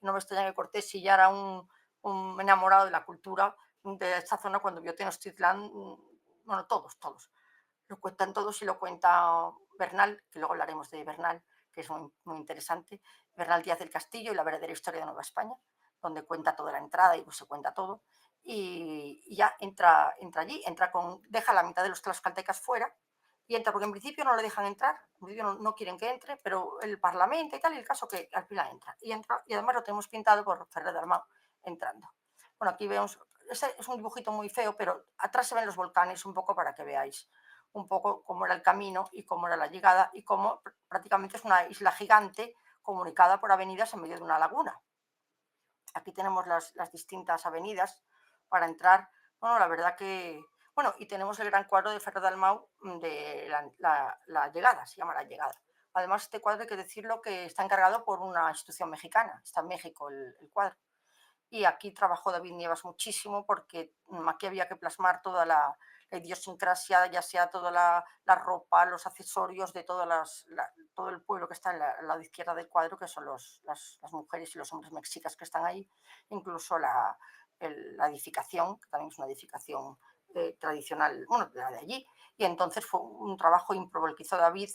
no me extraña que Cortés sillara un enamorado de la cultura de esta zona cuando vio Tenochtitlán, bueno, todos. Lo cuentan todos y lo cuenta Bernal, que luego hablaremos de Bernal, que es muy interesante. Bernal Díaz del Castillo y la verdadera historia de Nueva España, donde cuenta toda la entrada y pues se cuenta todo. Y ya entra allí, deja la mitad de los tlaxcaltecas fuera y entra, porque en principio no le dejan entrar, en principio no quieren que entre, pero el Parlamento y tal, y el caso que al final entra, y además lo tenemos pintado por Ferrer de Armao entrando. Bueno, aquí vemos, ese es un dibujito muy feo, pero atrás se ven los volcanes un poco para que veáis un poco cómo era el camino y cómo era la llegada y cómo prácticamente es una isla gigante comunicada por avenidas en medio de una laguna. Aquí tenemos las distintas avenidas para entrar. Bueno, la verdad que... Bueno, y tenemos el gran cuadro de Ferrer Dalmau de la llegada, se llama La Llegada. Además, este cuadro hay que decirlo que está encargado por una institución mexicana, está en México el cuadro. Y aquí trabajó David Nievas muchísimo porque aquí había que plasmar toda la idiosincrasia, ya sea toda la ropa, los accesorios de todo el pueblo que está en el lado izquierda del cuadro, que son las mujeres y los hombres mexicas que están ahí, incluso la edificación, que también es una edificación tradicional, bueno, de allí. Y entonces fue un trabajo ímprobo el que hizo David,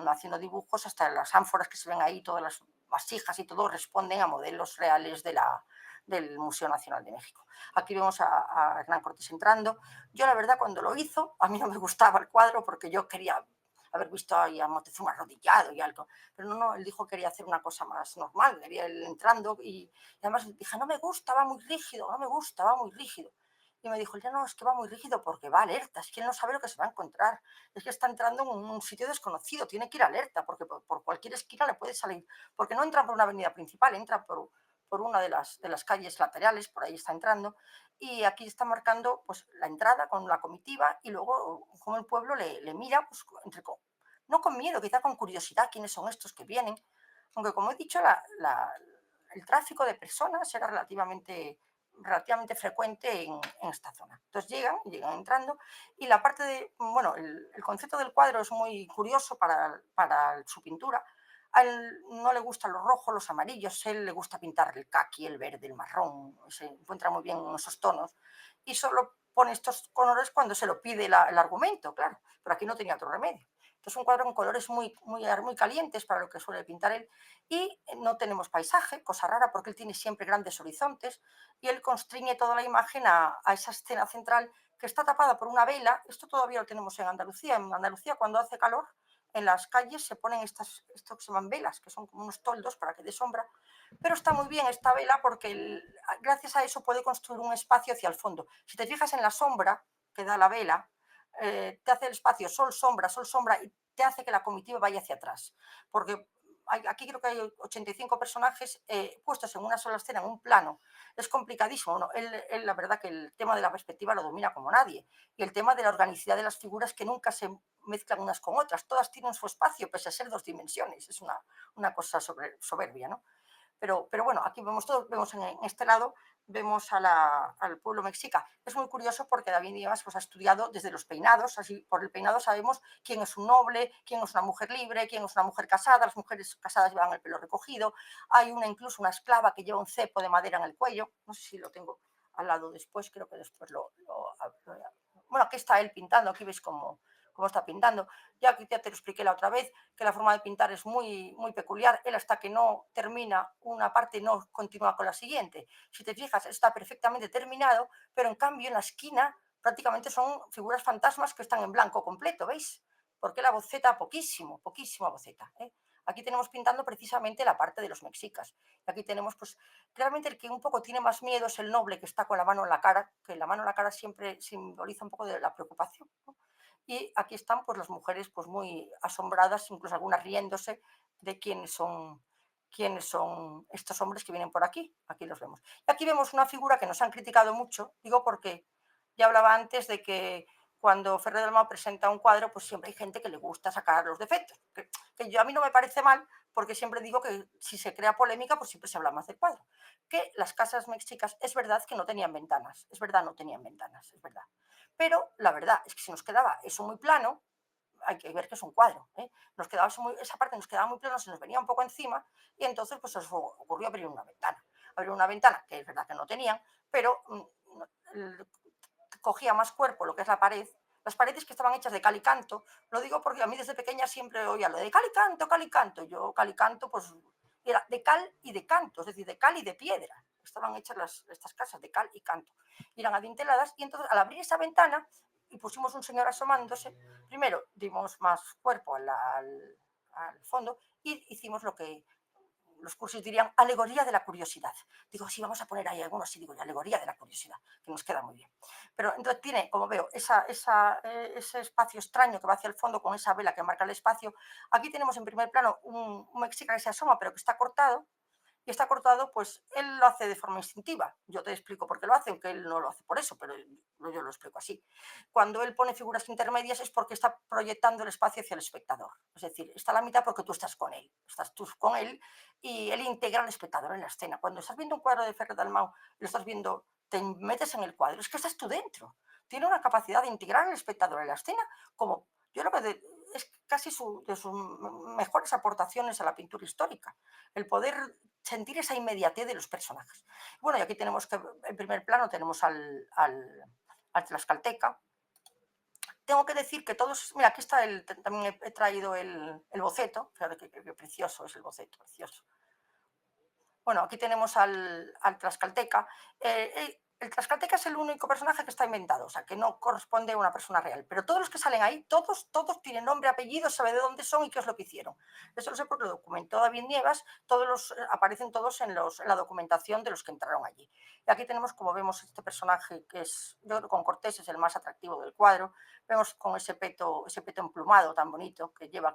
haciendo dibujos, hasta las ánforas que se ven ahí, todas las vasijas y todo responden a modelos reales del Museo Nacional de México. Aquí vemos a Hernán Cortés entrando. Yo, la verdad, cuando lo hizo, a mí no me gustaba el cuadro porque yo quería haber visto ahí a Moctezuma arrodillado y algo, pero no, él dijo que quería hacer una cosa más normal, quería él entrando y además dije, no me gusta, va muy rígido, no me gusta, va muy rígido. Y me dijo, ya no, es que va muy rígido porque va alerta, es que él no sabe lo que se va a encontrar, es que está entrando en un sitio desconocido, tiene que ir alerta porque por cualquier esquina le puede salir, porque no entra por una avenida principal, entra por una de las calles laterales, por ahí está entrando, y aquí está marcando pues, la entrada con la comitiva y luego como el pueblo le mira, pues, no con miedo, quizá con curiosidad, quiénes son estos que vienen, aunque como he dicho, el tráfico de personas era relativamente frecuente en esta zona. Entonces llegan entrando y la parte de, bueno, el concepto del cuadro es muy curioso para su pintura. A él no le gustan los rojos, los amarillos, a él le gusta pintar el caqui, el verde, el marrón, se encuentra muy bien en esos tonos y solo pone estos colores cuando se lo pide el argumento, claro, pero aquí no tenía otro remedio. Entonces un cuadro con colores muy calientes para lo que suele pintar él y no tenemos paisaje, cosa rara porque él tiene siempre grandes horizontes y él constriñe toda la imagen a esa escena central que está tapada por una vela. Esto todavía lo tenemos en Andalucía. En Andalucía cuando hace calor en las calles se ponen esto que se llaman velas, que son como unos toldos para que dé sombra, pero está muy bien esta vela porque gracias a eso puede construir un espacio hacia el fondo. Si te fijas en la sombra que da la vela, te hace el espacio sol, sombra, y te hace que la comitiva vaya hacia atrás. Porque aquí creo que hay 85 personajes puestos en una sola escena, en un plano. Es complicadísimo, ¿no? La verdad que el tema de la perspectiva lo domina como nadie. Y el tema de la organicidad de las figuras que nunca se mezclan unas con otras. Todas tienen su espacio, pese a ser dos dimensiones. Es una cosa soberbia, ¿no? Pero bueno, aquí vemos todo, vemos en este lado, vemos al pueblo mexica. Es muy curioso porque David Nievas pues, ha estudiado desde los peinados, así por el peinado sabemos quién es un noble, quién es una mujer libre, quién es una mujer casada, las mujeres casadas llevan el pelo recogido, hay incluso una esclava que lleva un cepo de madera en el cuello, no sé si lo tengo al lado después, creo que después bueno, aquí está él pintando, aquí veis cómo está pintando. Ya te lo expliqué la otra vez, que la forma de pintar es muy peculiar. Él hasta que no termina una parte no continúa con la siguiente. Si te fijas, está perfectamente terminado, pero en cambio en la esquina prácticamente son figuras fantasmas que están en blanco completo, ¿veis? Porque la boceta, poquísima boceta. Aquí tenemos pintando precisamente la parte de los mexicas. Y aquí tenemos, pues, realmente el que un poco tiene más miedo es el noble que está con la mano en la cara, que la mano en la cara siempre simboliza un poco de la preocupación, ¿no? Y aquí están pues las mujeres pues muy asombradas, incluso algunas riéndose de quiénes son estos hombres que vienen por aquí. Aquí los vemos. Y aquí vemos una figura que nos han criticado mucho, digo porque ya hablaba antes de que cuando Ferrer del Mau presenta un cuadro, pues siempre hay gente que le gusta sacar los defectos. A mí no me parece mal, porque siempre digo que si se crea polémica, pues siempre se habla más del cuadro. Que las casas mexicas, es verdad que no tenían ventanas, es verdad, no tenían ventanas, es verdad. Pero la verdad es que si nos quedaba eso muy plano, hay que ver que es un cuadro, ¿eh? Esa parte nos quedaba muy plano, se nos venía un poco encima y entonces pues nos ocurrió abrir una ventana. abrir una ventana, que es verdad que no tenían, pero cogía más cuerpo lo que es la pared. Las paredes que estaban hechas de cal y canto, lo digo porque a mí desde pequeña siempre oía lo de cal y canto, cal y canto. Yo cal y canto, pues era de cal y de canto, es decir, de cal y de piedra. Estaban hechas estas casas de cal y canto. Y eran adinteladas y entonces al abrir esa ventana y pusimos un señor asomándose, primero dimos más cuerpo al fondo y hicimos lo que los cursos dirían alegoría de la curiosidad. Digo, sí, vamos a poner ahí algunos, sí, digo, alegoría de la curiosidad, que nos queda muy bien. Pero entonces tiene, como veo, ese espacio extraño que va hacia el fondo con esa vela que marca el espacio. Aquí tenemos en primer plano un mexica que se asoma, pero que está cortado, y está cortado, pues él lo hace de forma instintiva. Yo te explico por qué lo hace, aunque él no lo hace por eso, pero yo lo explico así. Cuando él pone figuras intermedias es porque está proyectando el espacio hacia el espectador. Es decir, está a la mitad porque tú estás con él. Estás tú con él y él integra al espectador en la escena. Cuando estás viendo un cuadro de Ferrer Dalmau, lo estás viendo, te metes en el cuadro, es que estás tú dentro. Tiene una capacidad de integrar al espectador en la escena como yo creo que es casi de sus mejores aportaciones a la pintura histórica, el poder sentir esa inmediatez de los personajes. Bueno, y aquí tenemos que, en primer plano, tenemos al Tlaxcalteca. Tengo que decir que todos, mira, aquí está también he traído el boceto, fíjate qué precioso es el boceto, precioso. Bueno, aquí tenemos al Tlaxcalteca. El Tlaxcalteca es el único personaje que está inventado, o sea, que no corresponde a una persona real. Pero todos los que salen ahí, todos tienen nombre, apellido, sabe de dónde son y qué es lo que hicieron. Eso lo sé porque lo documentó David Nievas, aparecen todos en la documentación de los que entraron allí. Y aquí tenemos, como vemos, este personaje que es, yo creo que con Cortés es el más atractivo del cuadro. Vemos con ese peto emplumado tan bonito que lleva,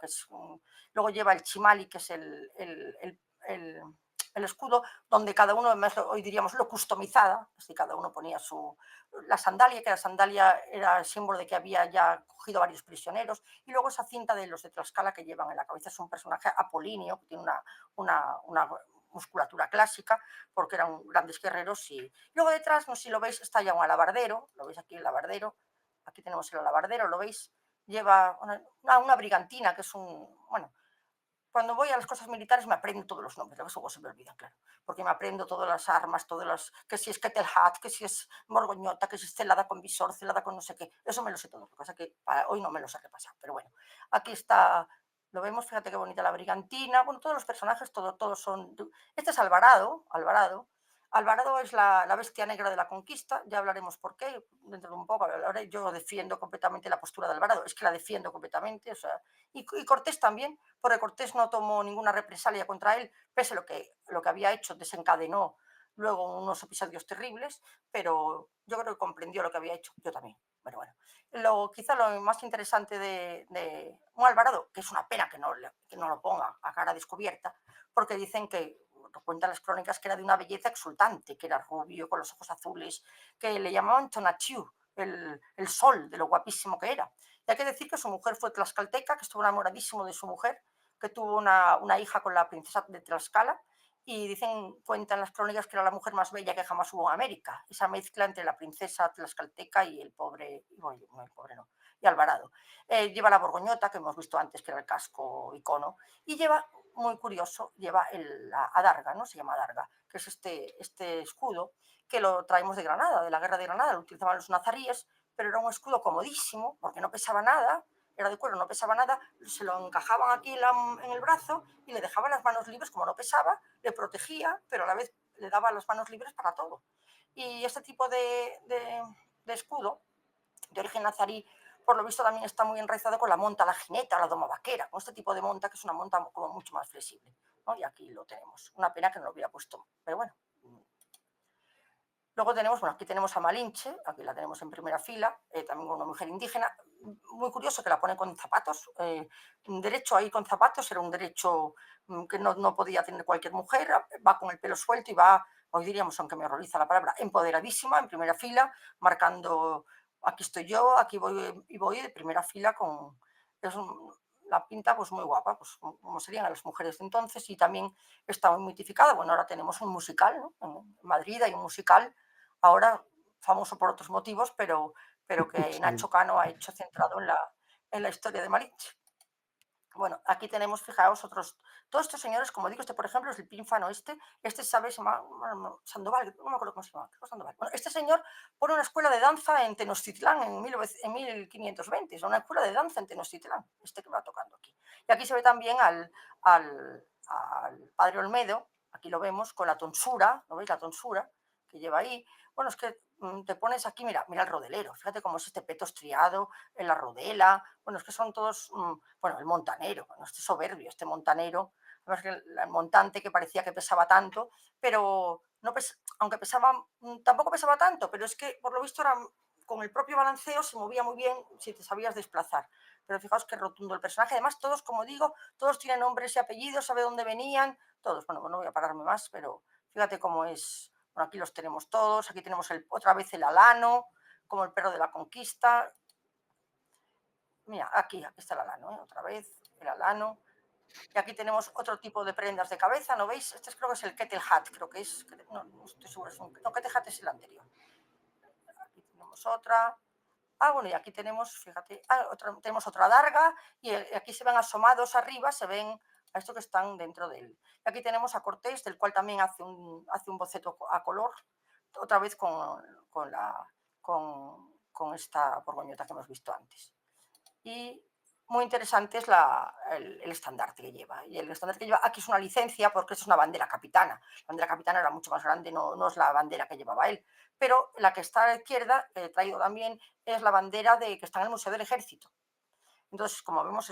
luego lleva el chimali, que es el escudo, donde cada uno, además, hoy diríamos lo customizada, así cada uno ponía la sandalia, que la sandalia era el símbolo de que había ya cogido varios prisioneros, y luego esa cinta de los de Tlaxcala que llevan en la cabeza. Es un personaje apolíneo, que tiene una musculatura clásica, porque eran grandes guerreros. Y luego detrás, no sé si lo veis, está ya un alabardero, lo veis aquí el alabardero, aquí tenemos el alabardero, lo veis, lleva una brigantina, que es bueno, cuando voy a las cosas militares me aprendo todos los nombres, eso se me olvida, claro, porque me aprendo todas las armas, que si es Ketelhat, que si es Morgoñota, que si es celada con visor, celada con no sé qué, eso me lo sé todo, lo que pasa que hoy no me lo sé repasar, pero bueno, aquí está, lo vemos, fíjate qué bonita la brigantina, bueno, todos los personajes, todos son, este es Alvarado es la bestia negra de la conquista, ya hablaremos por qué, dentro de un poco. Ahora yo defiendo completamente la postura de Alvarado, es que la defiendo completamente, o sea, y Cortés también, porque Cortés no tomó ninguna represalia contra él, pese a lo que había hecho, desencadenó luego unos episodios terribles, pero yo creo que comprendió lo que había hecho, yo también. Pero bueno, quizá lo más interesante de un Alvarado, que es una pena que no lo ponga a cara descubierta, porque dicen que cuentan las crónicas que era de una belleza exultante, que era rubio, con los ojos azules, que le llamaban Tonatiuh, el sol, de lo guapísimo que era. Y hay que decir que su mujer fue tlaxcalteca, que estuvo enamoradísimo de su mujer, que tuvo una hija con la princesa de Tlaxcala, y cuentan las crónicas que era la mujer más bella que jamás hubo en América. Esa mezcla entre la princesa tlaxcalteca y el pobre, bueno, no, el pobre no, y Alvarado. Lleva la borgoñota, que hemos visto antes, que era el casco icono, y lleva, muy curioso, lleva la adarga, ¿no? Se llama adarga, que es este escudo, que lo traemos de Granada, de la guerra de Granada, lo utilizaban los nazaríes, pero era un escudo comodísimo, porque no pesaba nada, era de cuero, no pesaba nada, se lo encajaban aquí en el brazo y le dejaban las manos libres, como no pesaba, le protegía, pero a la vez le daba las manos libres para todo. Y este tipo de escudo, de origen nazarí, por lo visto también está muy enraizado con la monta, la jineta, la doma vaquera, con este tipo de monta, que es una monta como mucho más flexible, ¿no? Y aquí lo tenemos. Una pena que no lo hubiera puesto, pero bueno. Luego tenemos, bueno, aquí tenemos a Malinche, aquí la tenemos en primera fila, también una mujer indígena, muy curioso que la pone con zapatos, un derecho a ir con zapatos era un derecho que no podía tener cualquier mujer, va con el pelo suelto y va, hoy diríamos, aunque me horroriza la palabra, empoderadísima, en primera fila, marcando, aquí estoy yo, aquí voy y voy de primera fila la pinta pues muy guapa, pues como serían las mujeres de entonces, y también está muy mitificada. Bueno, ahora tenemos un musical, ¿no? En Madrid hay un musical ahora famoso por otros motivos, pero que Sí. Nacho Cano ha hecho centrado en la historia de Malinche. Bueno, aquí tenemos, fijaos, todos estos señores, como digo, este, por ejemplo, es el pínfano sabe, se llama Sandoval, no me acuerdo cómo se llama, creo que Sandoval. Bueno, este señor pone una escuela de danza en Tenochtitlán en 1520, es una escuela de danza en Tenochtitlán, este que va tocando aquí. Y aquí se ve también al padre Olmedo, aquí lo vemos, con la tonsura, ¿no veis la tonsura que lleva ahí? Bueno, es que te pones aquí, mira el rodelero, fíjate cómo es este peto estriado, en la rodela, bueno, es que son todos, bueno, el montanero, bueno, este soberbio, este montanero, además que el montante que parecía que pesaba tanto, pero no aunque pesaba, tampoco pesaba tanto, pero es que por lo visto era, con el propio balanceo se movía muy bien si te sabías desplazar. Pero fijaos qué rotundo el personaje. Además, todos, como digo, todos tienen nombres y apellidos, sabe dónde venían, todos. Bueno, no voy a pararme más, pero fíjate cómo es. Bueno, aquí los tenemos todos. Aquí tenemos otra vez el alano, como el perro de la conquista. Mira, aquí está el alano, otra vez, el alano. Y aquí tenemos otro tipo de prendas de cabeza, ¿no veis? Este creo que es el kettle hat, creo que es, no estoy segura, no, kettle hat es el anterior. Aquí tenemos otra. Bueno, y aquí tenemos, fíjate, tenemos otra darga y aquí se ven asomados arriba, se ven a esto que están dentro de él. Y aquí tenemos a Cortés, del cual también hace un boceto a color, otra vez con esta borgoñota que hemos visto antes. Y muy interesante es el estandarte que lleva. Y el estandarte que lleva aquí es una licencia porque es una bandera capitana. La bandera capitana era mucho más grande, no es la bandera que llevaba él. Pero la que está a la izquierda, he traído también, es la bandera que está en el Museo del Ejército. Entonces, como vemos,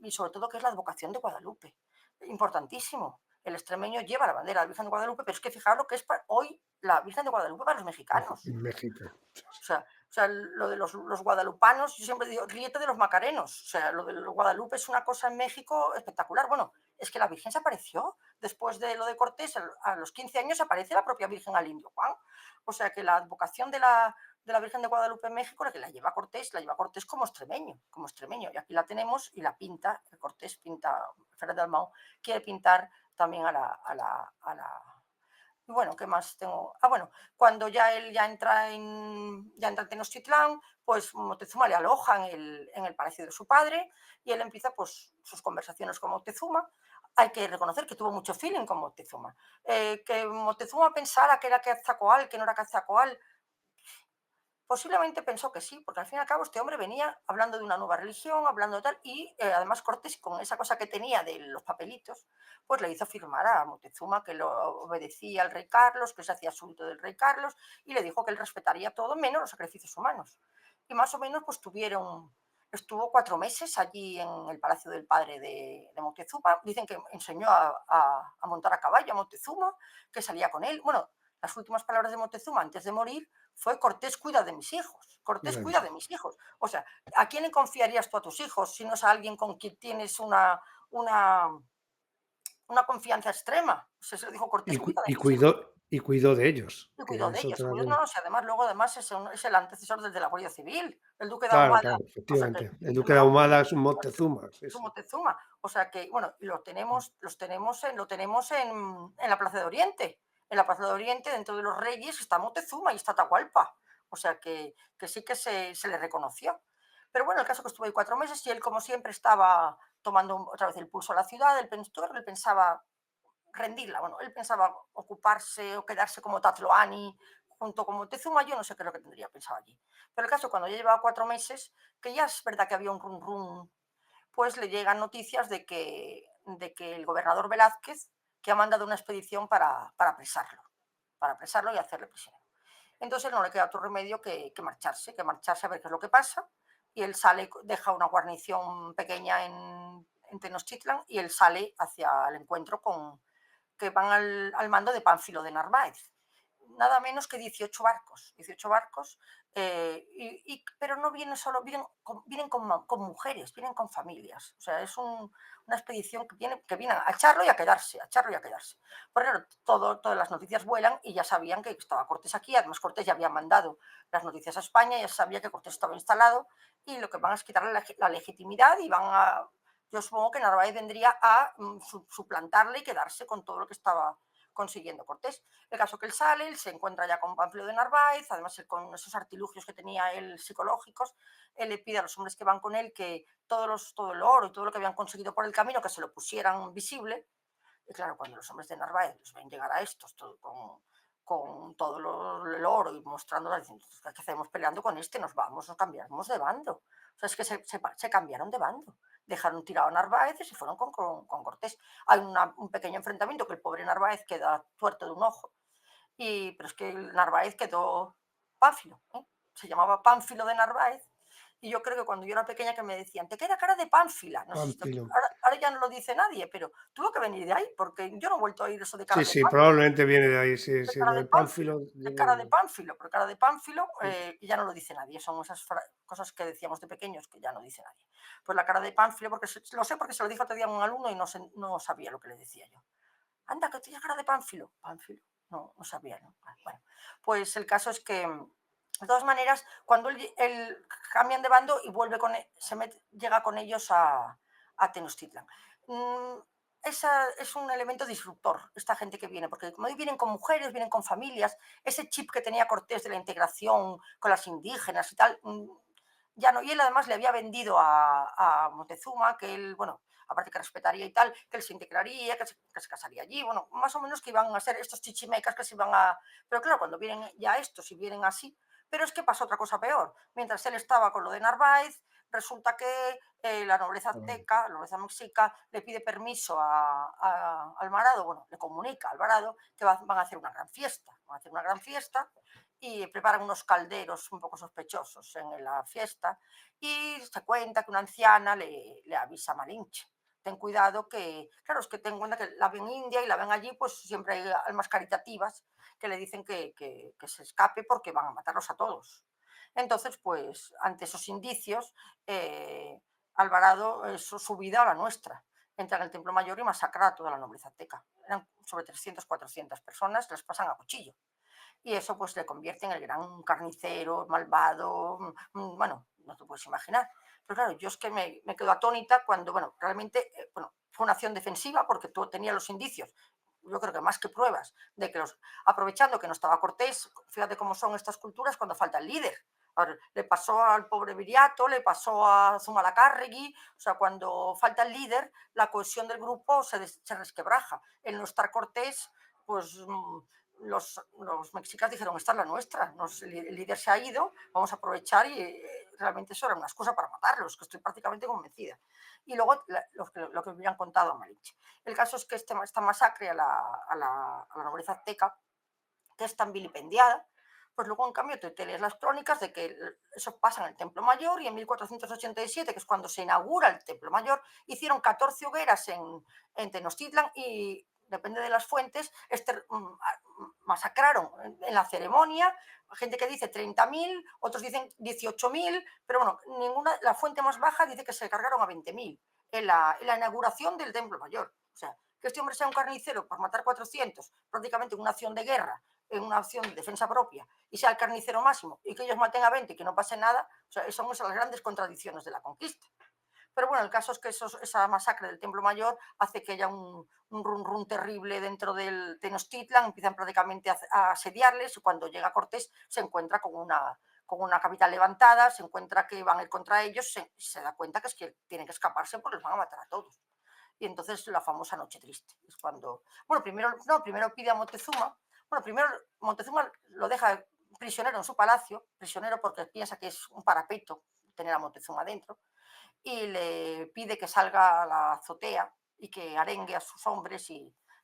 y sobre todo que es la advocación de Guadalupe. Importantísimo. El extremeño lleva la bandera de la Virgen de Guadalupe, pero es que fijaros lo que es hoy la Virgen de Guadalupe para los mexicanos. México. O sea, lo de los guadalupanos, yo siempre digo, ríete de los macarenos. O sea, lo de los Guadalupe es una cosa en México espectacular. Bueno, es que la Virgen se apareció después de lo de Cortés, a los 15 años aparece la propia Virgen al indio Juan. O sea, que la advocación de la Virgen de Guadalupe en México, la que la lleva Cortés como extremeño, como extremeño. Y aquí la tenemos y la pinta, Cortés pinta, Ferrer Dalmau quiere pintar también a la. Y bueno, ¿qué más tengo? Bueno, cuando él ya entra en Tenochtitlán, pues Moctezuma le aloja en el palacio de su padre y él empieza pues sus conversaciones con Moctezuma. Hay que reconocer que tuvo mucho feeling con Moctezuma. Que Moctezuma pensara que era Quetzalcóatl, que no era Quetzalcóatl, posiblemente pensó que sí, porque al fin y al cabo este hombre venía hablando de una nueva religión, hablando de tal, y además Cortés, con esa cosa que tenía de los papelitos, pues le hizo firmar a Moctezuma que lo obedecía al rey Carlos, que se hacía súbdito del rey Carlos, y le dijo que él respetaría todo menos los sacrificios humanos. Y más o menos pues estuvo 4 meses allí en el palacio del padre de Moctezuma. Dicen que enseñó a montar a caballo a Moctezuma, que salía con él. Bueno, las últimas palabras de Moctezuma antes de morir fue: Cortés cuida de mis hijos, Cortés cuida de mis hijos. O sea, ¿a quién le confiarías tú a tus hijos si no es a alguien con quien tienes una, una confianza extrema? O sea, se lo dijo: Cortés cuida de mis hijos. Y cuidó de ellos, Y que cuidó de es ellos, otra cuidó, de... no, si además es el antecesor del de la Guardia Civil, el duque de Claro, Ahumada, claro, o sea que efectivamente. El duque de hermano Ahumada es un Moctezuma, sí, su sí. Moctezuma, o sea que, bueno, lo tenemos en la Plaza de Oriente. En la Plaza de Oriente, dentro de los reyes, está Moctezuma y está Atahualpa. O sea que sí que se le reconoció. Pero bueno, el caso que estuvo ahí 4 meses y él, como siempre, estaba tomando otra vez el pulso a la ciudad. Él pensaba rendirla. Bueno, él pensaba ocuparse o quedarse como Tatloani junto con Moctezuma. Yo no sé qué es lo que tendría pensado allí. Pero el caso, cuando ya llevaba 4 meses, que ya es verdad que había un rum rum, pues le llegan noticias de que el gobernador Velázquez, que ha mandado una expedición para apresarlo y hacerle prisionero. Entonces no le queda otro remedio que marcharse a ver qué es lo que pasa. Y él sale, deja una guarnición pequeña en Tenochtitlan y él sale hacia el encuentro que van al mando de Pánfilo de Narváez. Nada menos que 18 barcos, pero no vienen solo, vienen con mujeres, vienen con familias. O sea, es una expedición que viene a echarlo y a quedarse, a echarlo y a quedarse. Por claro, todas las noticias vuelan y ya sabían que estaba Cortés aquí. Además, Cortés ya había mandado las noticias a España, ya sabía que Cortés estaba instalado y lo que van es quitarle la legitimidad y yo supongo que Narváez vendría a suplantarle y quedarse con todo lo que estaba consiguiendo Cortés. El caso que él sale, él se encuentra ya con Pánfilo de Narváez, además él, con esos artilugios que tenía él psicológicos, él le pide a los hombres que van con él que todo el oro y todo lo que habían conseguido por el camino, que se lo pusieran visible. Y claro, cuando los hombres de Narváez los ven llegar a estos todo con todo el oro y mostrando, diciendo, ¿qué hacemos peleando con este? Nos vamos, nos cambiamos de bando. O sea, es que se cambiaron de bando. Dejaron tirado a Narváez y se fueron con Cortés. Hay un pequeño enfrentamiento que el pobre Narváez queda tuerto de un ojo, pero es que el Narváez quedó Pánfilo, ¿eh? Se llamaba Pánfilo de Narváez. Y yo creo que cuando yo era pequeña que me decían, te queda cara de Pánfila. No sé si Pánfilo. ahora ya no lo dice nadie, pero tuvo que venir de ahí, porque yo no he vuelto a oír eso de cara Sí, de sí, Pánfilo. probablemente viene de ahí, sí, De sí, cara lo de de Pánfilo, Pánfilo de viene cara de de... Pánfilo, pero cara de Pánfilo, Sí. y ya no lo dice nadie. Son esas cosas que decíamos de pequeños que ya no dice nadie. Pues la cara de Pánfilo, porque lo sé porque se lo dijo otro día a un alumno y no sabía lo que le decía yo. Anda, que tienes cara de Pánfilo. Pánfilo, no sabía, ¿no? Bueno, pues el caso es que, de todas maneras, cuando él cambian de bando y llega con ellos a Tenochtitlan. Mm, es un elemento disruptor, esta gente que viene, porque como vienen con mujeres, vienen con familias, ese chip que tenía Cortés de la integración con las indígenas y tal, ya no. Y él además le había vendido a Montezuma que él, bueno, aparte que respetaría y tal, que él se integraría, que se casaría allí, bueno, más o menos que iban a ser estos chichimecas que se iban a... Pero claro, cuando vienen ya estos y vienen así, pero es que pasa otra cosa peor. Mientras él estaba con lo de Narváez, resulta que la nobleza azteca, la nobleza mexica, le pide permiso a Alvarado, bueno, le comunica a Alvarado que van a hacer una gran fiesta. Van a hacer una gran fiesta y preparan unos calderos un poco sospechosos en la fiesta y se cuenta que una anciana le avisa a Malinche. Ten cuidado que, claro, es que ten en cuenta que la ven India y la ven allí, pues siempre hay almas caritativas que le dicen que se escape porque van a matarlos a todos. Entonces, pues, ante esos indicios, Alvarado es su vida a la nuestra. Entra en el Templo Mayor y masacra a toda la nobleza azteca. Eran sobre 300, 400 personas, las pasan a cuchillo. Y eso pues le convierte en el gran carnicero, malvado, bueno, no te puedes imaginar. Pero claro, yo es que me quedo atónita cuando, bueno, realmente, bueno, fue una acción defensiva porque tú tenías los indicios, yo creo que más que pruebas, de que aprovechando que no estaba Cortés, fíjate cómo son estas culturas cuando falta el líder. A ver, le pasó al pobre Viriato, le pasó a Zumalacárregui, o sea, cuando falta el líder, la cohesión del grupo se resquebraja. El no estar Cortés, pues los mexicanos dijeron, esta es la nuestra, el líder se ha ido, vamos a aprovechar y realmente eso era una excusa para matarlos, que estoy prácticamente convencida. Y luego lo que me habían contado a Malinche. El caso es que esta masacre a la nobleza azteca, que es tan vilipendiada, pues luego en cambio te lees las crónicas de que eso pasa en el Templo Mayor y en 1487, que es cuando se inaugura el Templo Mayor, hicieron 14 hogueras en Tenochtitlan y depende de las fuentes, masacraron en la ceremonia, gente que dice 30.000, otros dicen 18.000, pero bueno, la fuente más baja dice que se cargaron a 20.000 en la inauguración del Templo Mayor. O sea, que este hombre sea un carnicero por matar 400, prácticamente en una acción de guerra, en una acción de defensa propia, y sea el carnicero máximo, y que ellos maten a 20 y que no pase nada, o sea, son esas las grandes contradicciones de la conquista. Pero bueno, el caso es que esa masacre del Templo Mayor hace que haya un run run terrible dentro del Tenochtitlan, empiezan prácticamente a asediarles y cuando llega Cortés se encuentra con una capital levantada, se encuentra que van a ir contra ellos, se da cuenta que es que tienen que escaparse porque los van a matar a todos. Y entonces la famosa Noche Triste es cuando, bueno, primero pide a Montezuma, bueno, primero Montezuma lo deja prisionero en su palacio, prisionero porque piensa que es un parapeto tener a Montezuma dentro, y le pide que salga a la azotea y que arengue a sus hombres,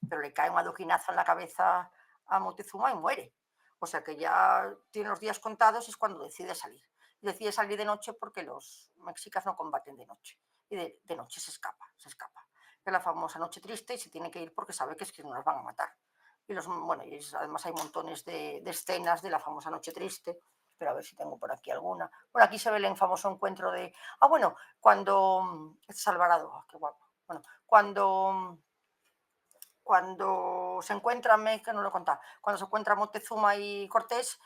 pero le cae un adoquinazo en la cabeza a Montezuma y muere. O sea que ya tiene los días contados y es cuando decide salir. Y decide salir de noche porque los mexicas no combaten de noche. Y de noche se escapa, se escapa. Es la famosa Noche Triste y se tiene que ir porque sabe que es que nos van a matar. Bueno, y además hay montones de escenas de la famosa Noche Triste, pero a ver si tengo por aquí alguna. Bueno, aquí se ve el famoso encuentro de... Ah, bueno, cuando... Este es Alvarado, qué guapo. Bueno, cuando cuando se encuentran, que no lo he contado, cuando se encuentran Montezuma y Cortés,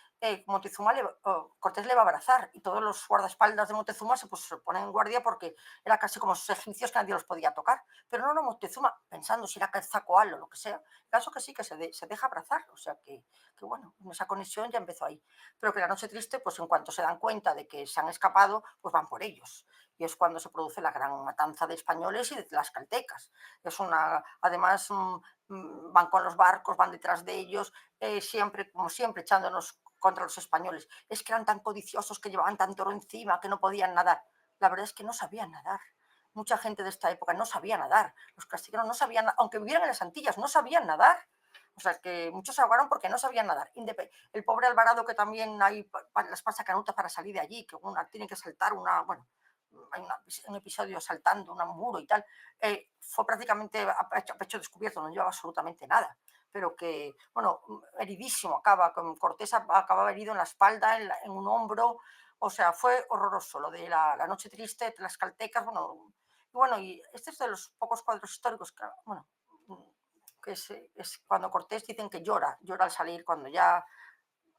Cortés le va a abrazar y todos los guardaespaldas de Montezuma se ponen en guardia porque era casi como sus egipcios que nadie los podía tocar. Pero no, Montezuma, pensando si era Quetzalcóatl o lo que sea, el caso que sí, que se deja abrazar. O sea que bueno, esa conexión ya empezó ahí. Pero que la noche triste, pues en cuanto se dan cuenta de que se han escapado, pues van por ellos. Y es cuando se produce la gran matanza de españoles y de tlaxcaltecas. Es una, además, van con los barcos, van detrás de ellos, siempre, como siempre, echándonos contra los españoles. Es que eran tan codiciosos, que llevaban tanto oro encima, que no podían nadar. La verdad es que no sabían nadar. Mucha gente de esta época no sabía nadar. Los castellanos no sabían, aunque vivieran en las Antillas, no sabían nadar. O sea, que muchos se ahogaron porque no sabían nadar. El pobre Alvarado, que también hay las pasa canutas para salir de allí, que tiene que saltar bueno, hay un episodio saltando un muro y tal, fue prácticamente a pecho descubierto, no llevaba absolutamente nada, pero que, bueno, heridísimo acaba, con Cortés acababa herido en la espalda, en un hombro, o sea, fue horroroso lo de la noche triste, las caltecas, y este es de los pocos cuadros históricos que, bueno, que es cuando Cortés dicen que llora al salir, cuando ya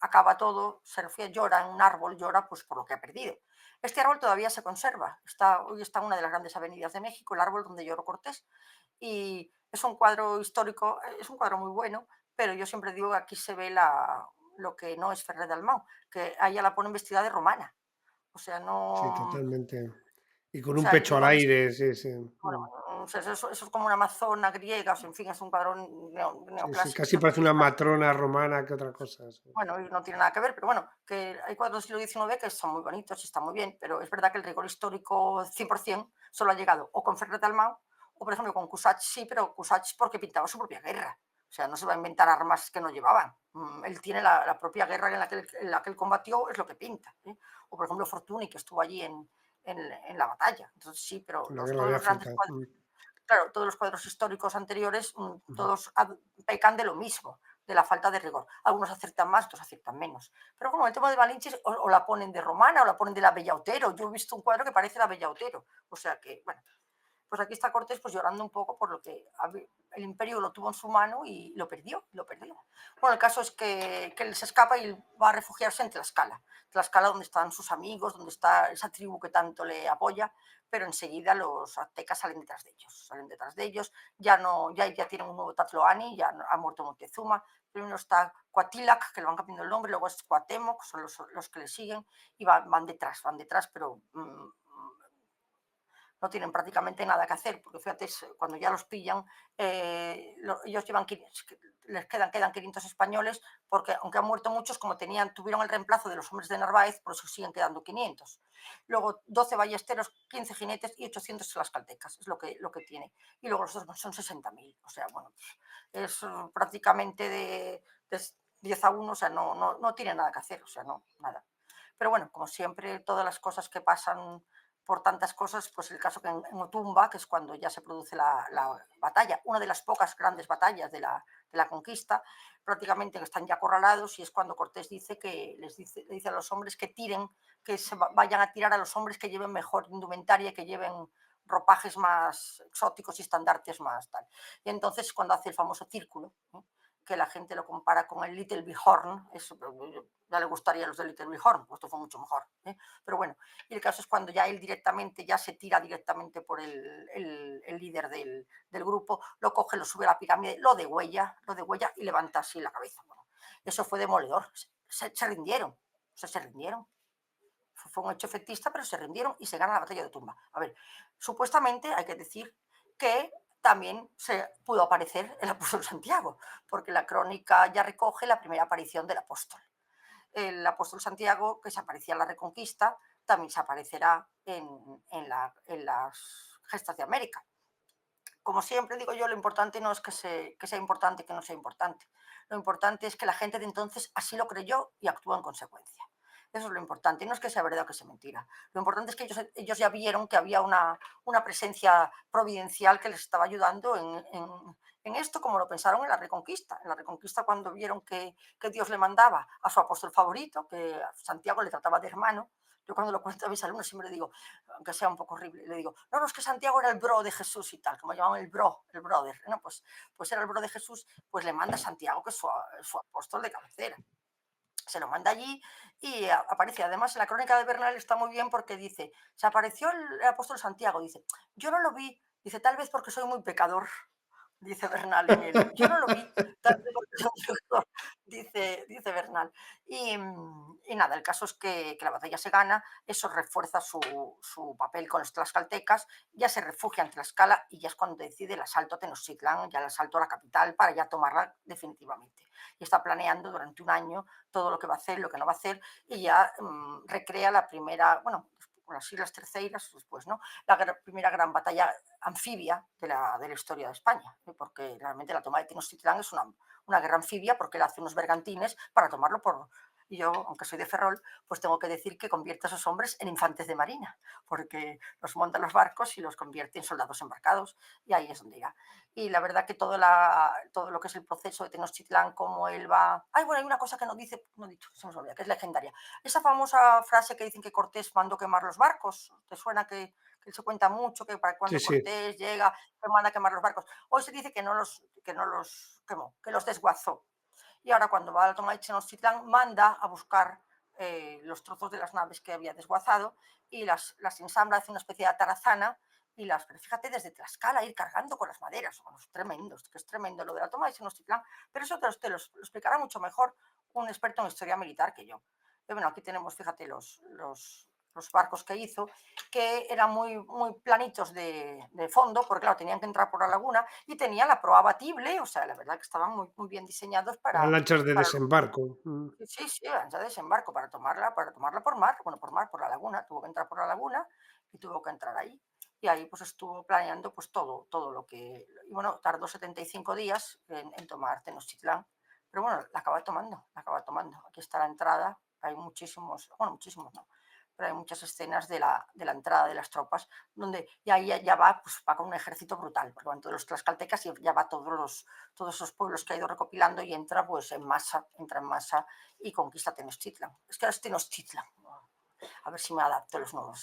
acaba todo, se refiere, llora en un árbol, llora pues por lo que ha perdido. Este árbol todavía se conserva, hoy está en una de las grandes avenidas de México, el árbol donde lloró Cortés, y es un cuadro histórico, es un cuadro muy bueno, pero yo siempre digo que aquí se ve lo que no es Ferrer Dalmau, que a ella la ponen vestida de romana, o sea, Sí, no, totalmente. Y con o un sea, pecho yo al no he visto, aire, sí, sí. bueno, o sea, eso es como una amazona griega, o sea, en fin, es un cuadro Sí, sí, neoclásico, casi parece una espectacular. matrona romana que otra cosa, sí. Bueno, y no tiene nada que ver, pero bueno, que hay cuadros del siglo XIX que son muy bonitos y están muy bien, pero es verdad que el rigor histórico 100% solo ha llegado o con Ferrer Dalmau o, por ejemplo, con Cusach sí, pero Cusach porque pintaba su propia guerra. O sea, no se va a inventar armas que no llevaban. Él tiene la propia guerra en la que él combatió, es lo que pinta. ¿Eh? O, por ejemplo, Fortuny, que estuvo allí en la batalla. Entonces, sí, pero En la guerra todos de los grandes África. cuadros, claro, todos los cuadros históricos anteriores, Ujú. todos pecan de lo mismo, de la falta de rigor. Algunos aciertan más, otros aciertan menos. Pero como el tema de Malinche, o la ponen de romana o la ponen de la Bella Otero. Yo he visto un cuadro que parece la Bella Otero. O sea que, bueno, pues aquí está Cortés pues llorando un poco por lo que el imperio lo tuvo en su mano y lo perdió, lo perdió. Bueno, el caso es que él se escapa y va a refugiarse en Tlaxcala. Tlaxcala, donde están sus amigos, donde está esa tribu que tanto le apoya, pero enseguida los aztecas salen detrás de ellos, ya no, ya tienen un nuevo Tatloani, ya ha muerto Montezuma, primero está Coatilac, que le van cambiando el nombre, luego es Cuauhtémoc, son los que le siguen, y van detrás, pero no tienen prácticamente nada que hacer, porque fíjate, cuando ya los pillan, ellos quedan 500 españoles, porque aunque han muerto muchos, como tuvieron el reemplazo de los hombres de Narváez, por eso siguen quedando 500. Luego 12 ballesteros, 15 jinetes y 800 tlaxcaltecas, es lo que tiene. Y luego los otros son 60.000, o sea, bueno, es prácticamente de 10 a 1, o sea, no tiene nada que hacer, o sea, no, nada. Pero bueno, como siempre, todas las cosas que pasan por tantas cosas, pues el caso que en Otumba, que es cuando ya se produce la batalla, una de las pocas grandes batallas de la conquista, prácticamente que están ya acorralados, y es cuando Cortés dice que le dice a los hombres que tiren, que vayan a tirar a los hombres que lleven mejor indumentaria, que lleven ropajes más exóticos y estandartes más tal. Y entonces cuando hace el famoso círculo, ¿eh? Que la gente lo compara con el Little Bighorn, eso ya le gustaría a los de Little Bighorn, pues esto fue mucho mejor. ¿Eh? Pero bueno, y el caso es cuando ya él directamente, ya se tira directamente por el líder del grupo, lo coge, lo sube a la pirámide, lo degüella y levanta así la cabeza. Bueno, eso fue demoledor, se rindieron, o sea, se rindieron. Fue un hecho efectista, pero se rindieron y se gana la batalla de Tumba. A ver, supuestamente hay que decir que también se pudo aparecer el apóstol Santiago, porque la crónica ya recoge la primera aparición del apóstol. El apóstol Santiago, que se aparecía en la Reconquista, también se aparecerá en las gestas de América. Como siempre digo yo, lo importante no es que sea importante, que no sea importante. Lo importante es que la gente de entonces así lo creyó y actuó en consecuencia. Eso es lo importante, no es que sea verdad o que sea mentira. Lo importante es que ellos ya vieron que había una presencia providencial que les estaba ayudando en esto, como lo pensaron en la Reconquista. En la Reconquista, cuando vieron que Dios le mandaba a su apóstol favorito, que Santiago le trataba de hermano, Yo cuando lo cuento a mis alumnos siempre digo, aunque sea un poco horrible, le digo, no, no, es que Santiago era el bro de Jesús y tal, como llamaban el brother, ¿no? Pues era el bro de Jesús, pues le manda a Santiago, que es su apóstol de cabecera. Se lo manda allí y aparece. Además, en la crónica de Bernal está muy bien porque dice, se apareció el apóstol Santiago, dice, yo no lo vi, dice, tal vez porque soy muy pecador, dice Bernal en él. Yo no lo vi, tal vez porque soy muy pecador, dice Bernal. Y nada, el caso es que la batalla se gana, eso refuerza su papel con los tlaxcaltecas, ya se refugia en Tlaxcala y ya es cuando decide el asalto a Tenochtitlán, ya el asalto a la capital para ya tomarla definitivamente. Y está planeando durante un año todo lo que va a hacer, lo que no va a hacer, y ya recrea la primera, bueno, con las Islas Terceiras después, ¿no? La primera gran batalla anfibia de la historia de España, ¿eh? Porque realmente la toma de Tenochtitlán es una guerra anfibia porque él hace unos bergantines para tomarlo por... Y yo, aunque soy de Ferrol, pues tengo que decir que convierte a esos hombres en infantes de marina, porque los monta en los barcos y los convierte en soldados embarcados, y ahí es donde irá. Y la verdad que todo lo que es el proceso de Tenochtitlán, cómo él va... Ay, bueno, hay una cosa que no dice, no he dicho, se me olvida, que es legendaria. Esa famosa frase que dicen que Cortés mandó quemar los barcos, ¿te suena que se cuenta mucho, que para Sí, cuando sí. Cortés llega, que manda a quemar los barcos? Hoy se dice que no los quemó, que los desguazó. Y ahora cuando va a la toma de Tenochtitlán, manda a buscar los trozos de las naves que había desguazado y las ensambla, hace una especie de atarazana y pero fíjate, desde Tlaxcala ir cargando con las maderas, bueno, es tremendo, que es tremendo lo de la toma de Tenochtitlán, pero eso te lo explicará mucho mejor un experto en historia militar que yo. Y bueno, aquí tenemos, fíjate, los barcos que hizo, que eran muy, muy planitos de fondo, porque claro, tenían que entrar por la laguna y tenían la proa abatible, o sea, la verdad que estaban muy, muy bien diseñados Las lanchas de para desembarco. sí, sí, lancha de desembarco para tomarla por mar, bueno, por la laguna, tuvo que entrar por la laguna y tuvo que entrar ahí. Y ahí pues estuvo planeando pues todo lo que... Y bueno, tardó 75 días en tomar Tenochtitlán, pero bueno, la acaba tomando. Aquí está la entrada, hay muchísimos, bueno, muchísimos no, pero hay muchas escenas de la entrada de las tropas, donde y ahí ya va, pues va con un ejército brutal, porque van todos los tlaxcaltecas y ya va todos esos pueblos que ha ido recopilando y entra en masa y conquista Tenochtitlan. Es que es Tenochtitlan, a ver si me adapto a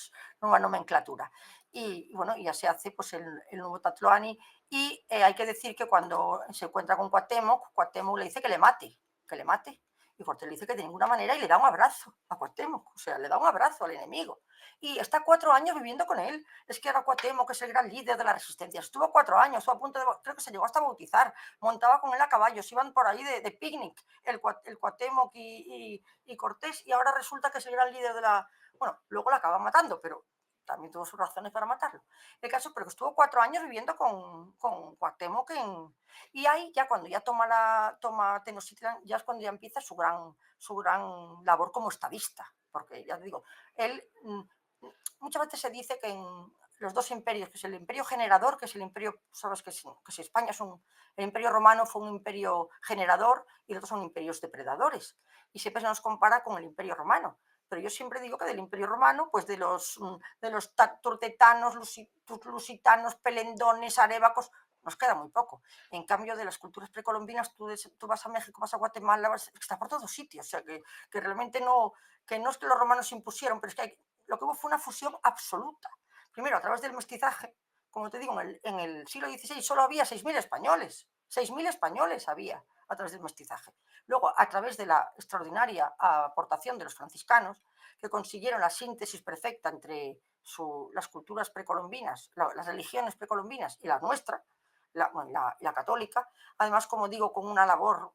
nueva nomenclatura. Y bueno, ya se hace pues el nuevo Tlatoani y hay que decir que cuando se encuentra con Cuauhtémoc le dice que le mate. Y Cortés le dice que de ninguna manera y le da un abrazo a Cuauhtémoc, o sea, le da un abrazo al enemigo. Y está 4 años viviendo con él. Es que era Cuauhtémoc, que es el gran líder de la resistencia. Estuvo 4 años, estuvo a punto de, creo que se llegó hasta a bautizar, montaba con él a caballos, iban por ahí de picnic, el Cuauhtémoc y Cortés, y ahora resulta que es el gran líder de la... Bueno, luego la acaban matando, pero también tuvo sus razones para matarlo. El caso, pero que estuvo 4 años viviendo con Cuauhtémoc y ahí ya cuando ya toma Tenochtitlan, ya es cuando ya empieza su gran labor como estadista, porque ya te digo, él muchas veces se dice que en los dos imperios, que es el imperio generador, que es el imperio, sabes que si España el imperio romano fue un imperio generador y los otros son imperios depredadores. Y siempre se nos compara con el imperio romano. Pero yo siempre digo que del imperio romano, pues de los turtetanos, lusitanos, pelendones, arébacos, nos queda muy poco. En cambio, de las culturas precolombinas, tú vas a México, vas a Guatemala, está por todos sitios. O sea, que realmente que no es que los romanos impusieron, pero es que lo que hubo fue una fusión absoluta. Primero, a través del mestizaje, como te digo, en el siglo XVI solo había 6.000 españoles. 6.000 españoles había a través del mestizaje. Luego, a través de la extraordinaria aportación de los franciscanos, que consiguieron la síntesis perfecta entre las culturas precolombinas, las religiones precolombinas y la nuestra, la católica, además, como digo, con una labor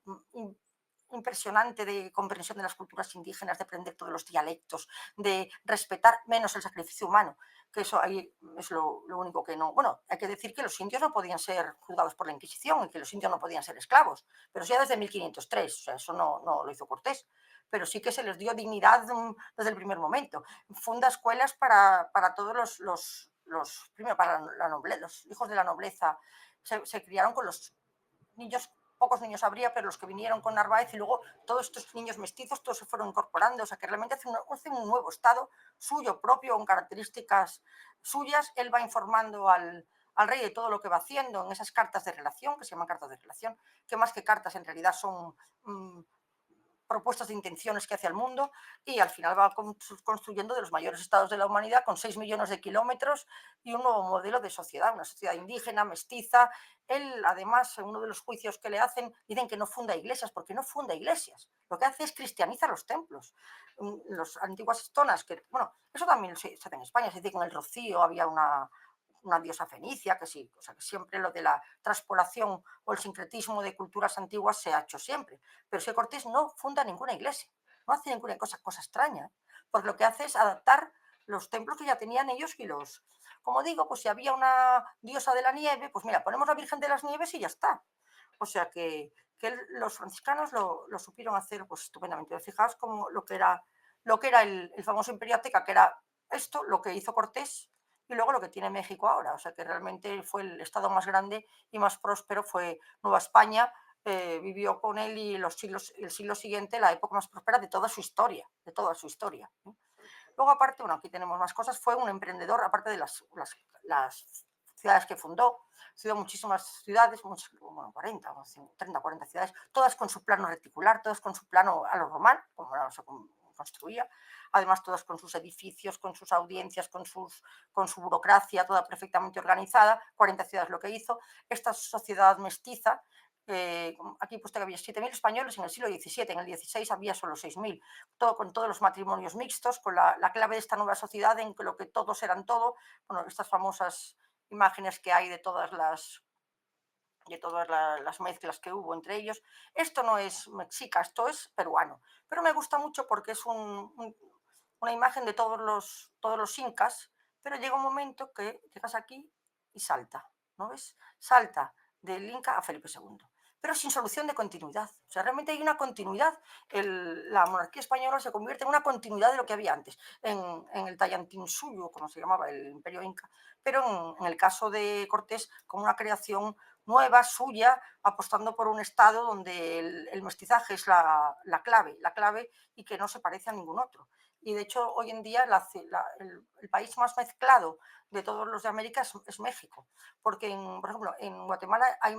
impresionante de comprensión de las culturas indígenas, de aprender todos los dialectos, de respetar menos el sacrificio humano, que eso ahí es lo único que no... Bueno, hay que decir que los indios no podían ser juzgados por la Inquisición y que los indios no podían ser esclavos, pero eso ya desde 1503, o sea, eso no lo hizo Cortés, pero sí que se les dio dignidad desde el primer momento. Funda escuelas para todos primero para los hijos de la nobleza, se criaron con los niños, pocos niños habría, pero los que vinieron con Narváez y luego todos estos niños mestizos, todos se fueron incorporando, o sea que realmente hace un nuevo Estado suyo propio, con características suyas. Él va informando al rey de todo lo que va haciendo en esas cartas de relación, que se llaman cartas de relación, que más que cartas en realidad son propuestas de intenciones que hace al mundo y al final va construyendo de los mayores estados de la humanidad con 6 millones de kilómetros y un nuevo modelo de sociedad, una sociedad indígena, mestiza. Él, además, en uno de los juicios que le hacen, dicen que no funda iglesias, porque no funda iglesias. Lo que hace es cristianizar los templos. Las antiguas zonas, que, bueno, eso también se hace en España, se dice que en el Rocío había una diosa fenicia, que sí, o sea, que siempre lo de la transpolación o el sincretismo de culturas antiguas se ha hecho siempre. Pero si Cortés no funda ninguna iglesia, no hace ninguna cosa extraña, porque lo que hace es adaptar los templos que ya tenían ellos y los, como digo, pues si había una diosa de la nieve, pues mira, ponemos la Virgen de las Nieves y ya está. O sea que los franciscanos lo supieron hacer pues estupendamente. Fijaos como lo que era el famoso imperio azteca, que era esto, lo que hizo Cortés, y luego lo que tiene México ahora. O sea que realmente fue el estado más grande y más próspero, fue Nueva España. Vivió con él y el siglo siguiente la época más próspera de toda su historia, de toda su historia. Luego, aparte, bueno, aquí tenemos más cosas, fue un emprendedor, aparte de las ciudades que fundó, estudió muchísimas ciudades, bueno, 40, 30, 40 ciudades, todas con su plano reticular, todas con su plano a lo romano, como era, se construía, además todas con sus edificios, con sus audiencias, con su burocracia, toda perfectamente organizada, 40 ciudades lo que hizo. Esta sociedad mestiza, aquí puesto que había 7.000 españoles en el siglo XVII, en el XVI había solo 6.000, todo, con todos los matrimonios mixtos, con la clave de esta nueva sociedad en que lo que todos eran todo, bueno, estas famosas imágenes que hay de todas las mezclas que hubo entre ellos. Esto no es mexica, esto es peruano, pero me gusta mucho porque es una imagen de todos los incas, pero llega un momento que llegas aquí y salta, ¿no ves? Salta del Inca a Felipe II, pero sin solución de continuidad. O sea, realmente hay una continuidad. La monarquía española se convierte en una continuidad de lo que había antes, en el Tayantinsuyo, como se llamaba el imperio inca, pero en el caso de Cortés, como una creación nueva, suya, apostando por un Estado donde el mestizaje es la clave y que no se parece a ningún otro. Y de hecho, hoy en día el país más mezclado de todos los de América es México, porque, por ejemplo, en Guatemala hay hay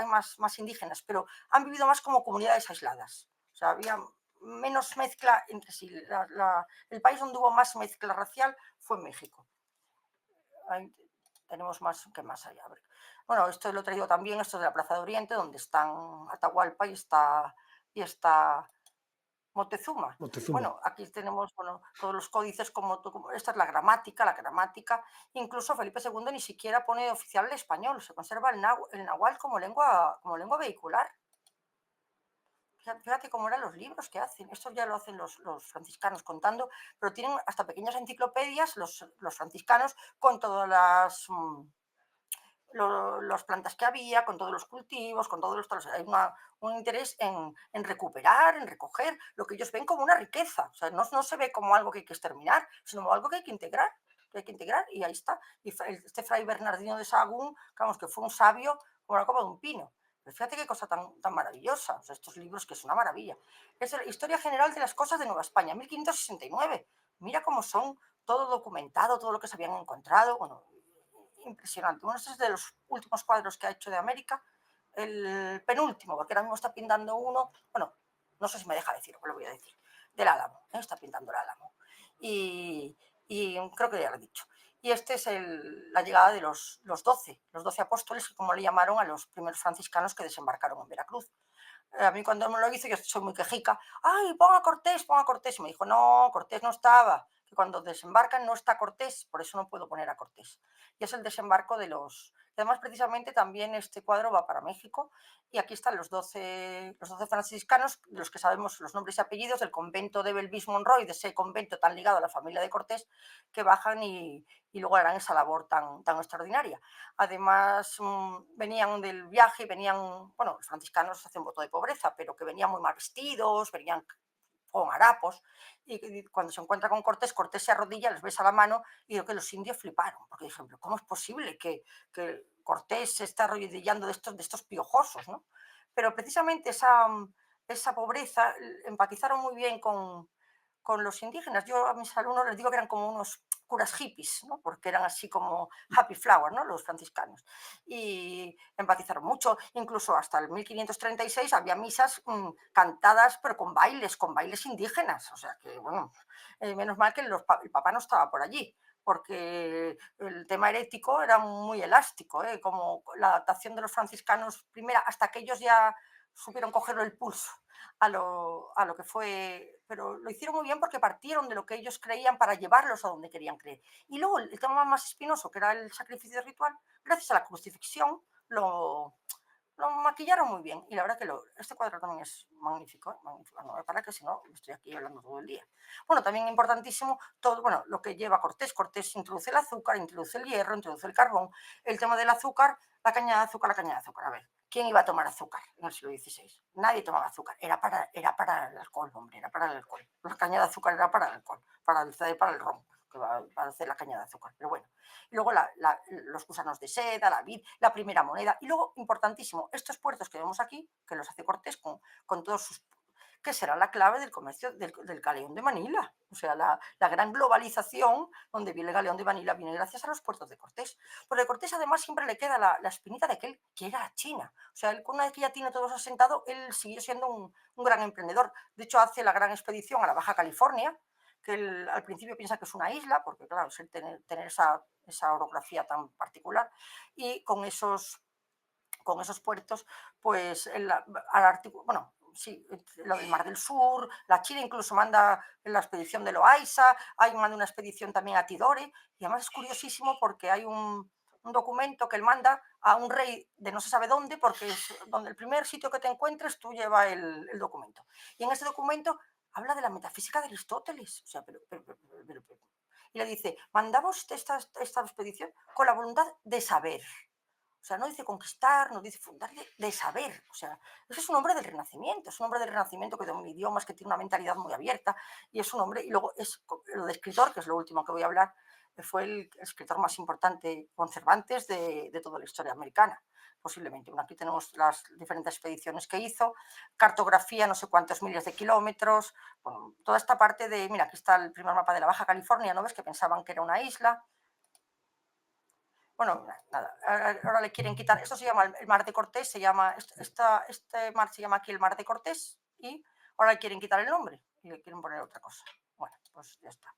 más indígenas, pero han vivido más como comunidades aisladas. O sea, había menos mezcla entre sí. El país donde hubo más mezcla racial fue México. Ahí tenemos más allá. A ver. Bueno, esto lo he traído también, esto es de la Plaza de Oriente, donde están Atahualpa y está Moctezuma. Moctezuma. Bueno, aquí tenemos, bueno, todos los códices, esta es la gramática. Incluso Felipe II ni siquiera pone oficial el español, se conserva el náhuatl como lengua vehicular. Fíjate cómo eran los libros que hacen. Esto ya lo hacen los franciscanos contando, pero tienen hasta pequeñas enciclopedias los franciscanos con todas las plantas que había, con todos los cultivos, con todos los. Hay un interés en recuperar, en recoger lo que ellos ven como una riqueza. O sea, no se ve como algo que hay que exterminar, sino como algo que hay que integrar. Y ahí está. Y este fray Bernardino de Sahagún, vamos, que fue un sabio como la copa de un pino. Pero fíjate qué cosa tan maravillosa. O sea, estos libros que es una maravilla. Es la historia general de las cosas de Nueva España, 1569. Mira cómo son, todo documentado, todo lo que se habían encontrado. Bueno, impresionante. Bueno, este es de los últimos cuadros que ha hecho de América, el penúltimo, porque ahora mismo está pintando uno, bueno, no sé si me deja decirlo, pero lo voy a decir, del Álamo, está pintando el Álamo. Y creo que ya lo he dicho. Y este es la llegada de los 12 apóstoles, como le llamaron a los primeros franciscanos que desembarcaron en Veracruz. A mí cuando me lo hizo, yo soy muy quejica, ¡ay, ponga Cortés, ponga Cortés! Y me dijo, no, Cortés no estaba, que cuando desembarcan no está Cortés, por eso no puedo poner a Cortés. Y es el desembarco de los. Y además, precisamente, también este cuadro va para México, y aquí están los 12 franciscanos, de los que sabemos los nombres y apellidos, del convento de Belvis Monroy, de ese convento tan ligado a la familia de Cortés, que bajan y luego harán esa labor tan extraordinaria. Además, venían del viaje, bueno, los franciscanos hacen voto de pobreza, pero que venían muy mal vestidos, venían con harapos, y cuando se encuentra con Cortés, Cortés se arrodilla, les besa la mano, y lo que los indios fliparon, porque dijeron, ¿cómo es posible que Cortés se está arrodillando de estos piojosos, ¿no? Pero precisamente esa pobreza empatizaron muy bien con los indígenas. Yo a mis alumnos les digo que eran como unos curas hippies, ¿no? Porque eran así como happy flower, ¿no? Los franciscanos. Y empatizaron mucho, incluso hasta el 1536 había misas cantadas, pero con bailes indígenas. O sea que, bueno, menos mal que el Papa no estaba por allí, porque el tema herético era muy elástico, ¿eh? Como la adaptación de los franciscanos primera, hasta que ellos ya supieron cogerlo el pulso a lo que fue, pero lo hicieron muy bien porque partieron de lo que ellos creían para llevarlos a donde querían creer. Y luego el tema más espinoso, que era el sacrificio ritual, gracias a la crucifixión, lo maquillaron muy bien. Y la verdad que este cuadro también es magnífico, ¿eh? Magnífico. No, para que si no, estoy aquí hablando todo el día. Bueno, también importantísimo todo, bueno, lo que lleva Cortés. Cortés introduce el azúcar, introduce el hierro, introduce el carbón. El tema del azúcar, la caña de azúcar, la caña de azúcar. A ver, ¿quién iba a tomar azúcar en el siglo XVI? Nadie tomaba azúcar. Era para el alcohol, hombre, era para el alcohol. La caña de azúcar era para el alcohol, para el ron, que va a hacer la caña de azúcar. Pero bueno, y luego los gusanos de seda, la vid, la primera moneda, y luego, importantísimo, estos puertos que vemos aquí, que los hace Cortés con todos sus, que será la clave del comercio del galeón de Manila. O sea, la gran globalización donde viene el galeón de Manila viene gracias a los puertos de Cortés. Porque a Cortés además siempre le queda la espinita de que él quiere ir a China. O sea, él, una vez que ya tiene todo asentado, él siguió siendo un gran emprendedor. De hecho, hace la gran expedición a la Baja California, que él al principio piensa que es una isla, porque claro, es el tener esa orografía tan particular, y con esos puertos, pues bueno, sí, lo del Mar del Sur, la China incluso manda en la expedición de Loaiza, hay manda una expedición también a Tidore, y además es curiosísimo porque hay un documento que él manda a un rey de no se sabe dónde, porque es donde el primer sitio que te encuentres tú lleva el documento. Y en ese documento habla de la metafísica de Aristóteles. O sea, y le dice, mandamos esta expedición con la voluntad de saber. O sea, no dice conquistar, no dice fundar, de saber. O sea, ese es un hombre del Renacimiento, es un hombre del Renacimiento que domina idiomas, que tiene una mentalidad muy abierta, y es un hombre, y luego es lo de escritor, que es lo último que voy a hablar, fue el escritor más importante con Cervantes de toda la historia americana, posiblemente. Bueno, aquí tenemos las diferentes expediciones que hizo, cartografía, no sé cuántos miles de kilómetros, bueno, toda esta parte de, mira, aquí está el primer mapa de la Baja California, ¿no ves? Que pensaban que era una isla. Bueno, nada, ahora le quieren quitar, esto se llama el Mar de Cortés, este mar se llama aquí el Mar de Cortés, y ahora le quieren quitar el nombre y le quieren poner otra cosa. Bueno, pues ya está.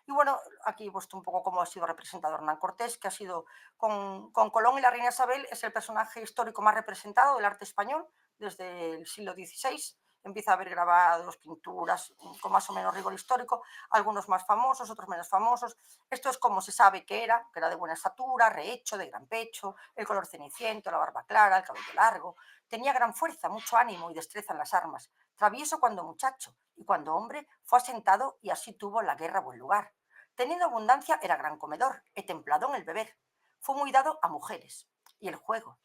Y bueno, aquí he puesto un poco cómo ha sido representado Hernán Cortés, que ha sido con Colón y la reina Isabel, es el personaje histórico más representado del arte español desde el siglo XVI. Empieza a haber grabados, pinturas con más o menos rigor histórico, algunos más famosos, otros menos famosos. Esto es como se sabe que era de buena estatura, rehecho, de gran pecho, el color ceniciento, la barba clara, el cabello largo. Tenía gran fuerza, mucho ánimo y destreza en las armas. Travieso cuando muchacho y cuando hombre fue asentado y así tuvo la guerra buen lugar. Teniendo abundancia era gran comedor, templado en el beber. Fue muy dado a mujeres y el juego.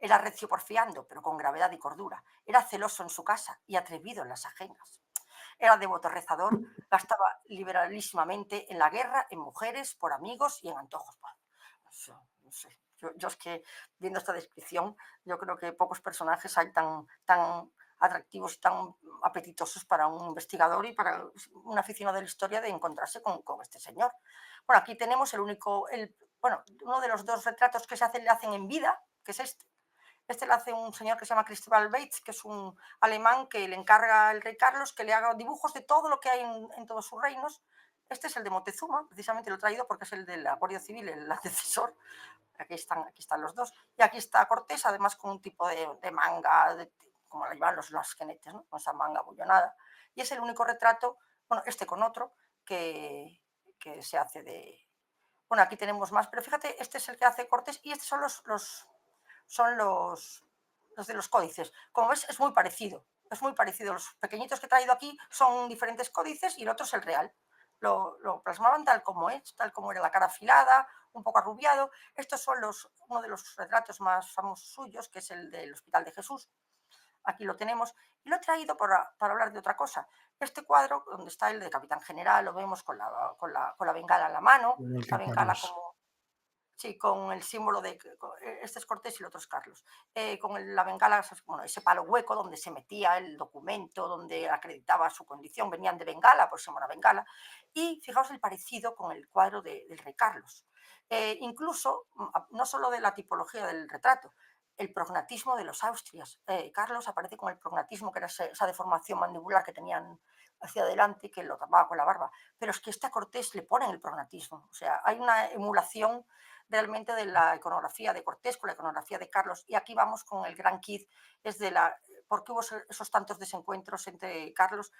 Era recio porfiando, pero con gravedad y cordura. Era celoso en su casa y atrevido en las ajenas. Era devoto rezador, gastaba liberalísimamente en la guerra, en mujeres, por amigos y en antojos. Bueno, no sé. Yo es que viendo esta descripción, yo creo que pocos personajes hay tan atractivos y tan apetitosos para un investigador y para un aficionado de la historia de encontrarse con este señor. Bueno, aquí tenemos bueno, uno de los dos retratos que le hacen en vida, que es este. Este lo hace un señor que se llama Cristóbal Bates, que es un alemán que le encarga al rey Carlos que le haga dibujos de todo lo que hay en todos sus reinos. Este es el de Moctezuma, precisamente lo he traído porque es el de la Guardia Civil, el antecesor. Aquí están los dos. Y aquí está Cortés, además con un tipo de manga, como la llevan los jinetes, ¿no? Con esa manga bullonada. Y es el único retrato, bueno, este con otro, que se hace de... Bueno, aquí tenemos más, pero fíjate, este es el que hace Cortés y estos son los de los códices. Como ves, es muy parecido. Es muy parecido. Los pequeñitos que he traído aquí son diferentes códices y el otro es el real. Lo plasmaban tal como es, tal como era la cara afilada, un poco arrubiado. Estos son uno de los retratos más famosos suyos, que es el del Hospital de Jesús. Aquí lo tenemos. Y lo he traído para hablar de otra cosa. Este cuadro, donde está el de Capitán General, lo vemos con la bengala en la mano, Igual la que bengala Carlos. como Sí, con el símbolo de este es Cortés y el otro es Carlos. La bengala, bueno, ese palo hueco donde se metía el documento, donde acreditaba su condición, venían de Bengala, por eso se llama Bengala. Y fijaos el parecido con el cuadro del rey Carlos. Incluso, no solo de la tipología del retrato, el prognatismo de los Austrias. Carlos aparece con el prognatismo, que era esa deformación mandibular que tenían hacia adelante y que lo tapaba con la barba. Pero es que a Cortés le ponen el prognatismo. O sea, hay una emulación realmente de la iconografía de Cortés con la iconografía de Carlos. Y aquí vamos con el gran kit, es de ¿por qué hubo esos tantos desencuentros entre Carlos?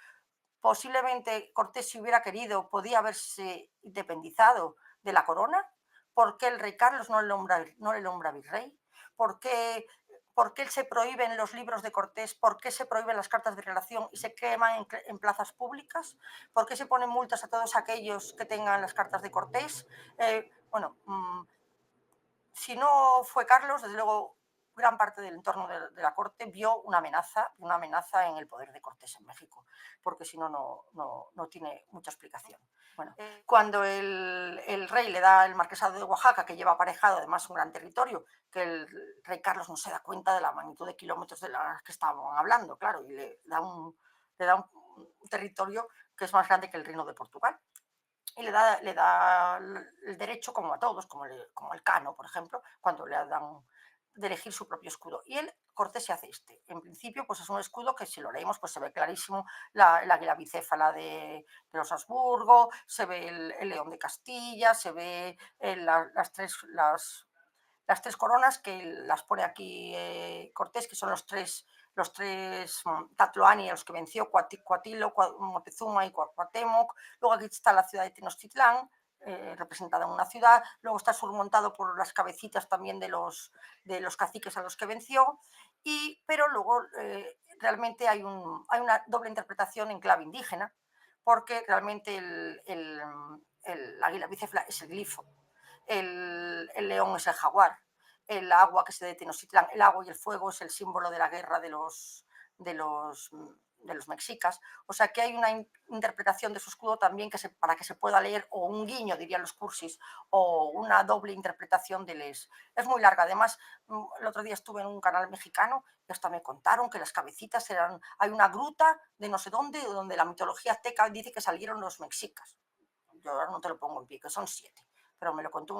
Posiblemente Cortés, si hubiera querido, podía haberse independizado de la corona. ¿Por qué el rey Carlos no le nombra virrey? ¿Por qué, ¿Por qué se prohíben los libros de Cortés? ¿Por qué se prohíben las cartas de relación y se queman en plazas públicas? ¿Por qué se ponen multas a todos aquellos que tengan las cartas de Cortés? Bueno, si no fue Carlos, desde luego gran parte del entorno de la corte vio una amenaza en el poder de Cortés en México, porque si no, no tiene mucha explicación. Bueno, cuando el rey le da el marquesado de Oaxaca, que lleva aparejado además un gran territorio, que el rey Carlos no se da cuenta de la magnitud de kilómetros de las que estaban hablando, claro, y le da un territorio que es más grande que el reino de Portugal y le da el derecho, como a todos, como el Cano, por ejemplo, cuando le dan de elegir su propio escudo. Y él, Cortés, se hace este. En principio, pues es un escudo que si lo leemos, pues se ve clarísimo el águila bicéfala de los Habsburgo, se ve el león de Castilla, se ve las tres coronas que las pone aquí Cortés, que son los tres Tatloani a los que venció, Coatilo, Moctezuma y Cuauhtémoc. Luego aquí está la ciudad de Tenochtitlán, representada en una ciudad. Luego está surmontado por las cabecitas también de los caciques a los que venció. Pero luego realmente hay una doble interpretación en clave indígena, porque realmente el águila bicéfala es el glifo, el león es el jaguar, el agua que se de Tenochtitlán, el agua y el fuego es el símbolo de la guerra de los mexicas. O sea que hay una interpretación de su escudo también para que se pueda leer, o un guiño, dirían los cursis, o una doble interpretación de les. Es muy larga. Además, el otro día estuve en un canal mexicano y hasta me contaron que las cabecitas hay una gruta de no sé dónde, donde la mitología azteca dice que salieron los mexicas. Yo ahora no te lo pongo en pie, que son 7, pero me lo contó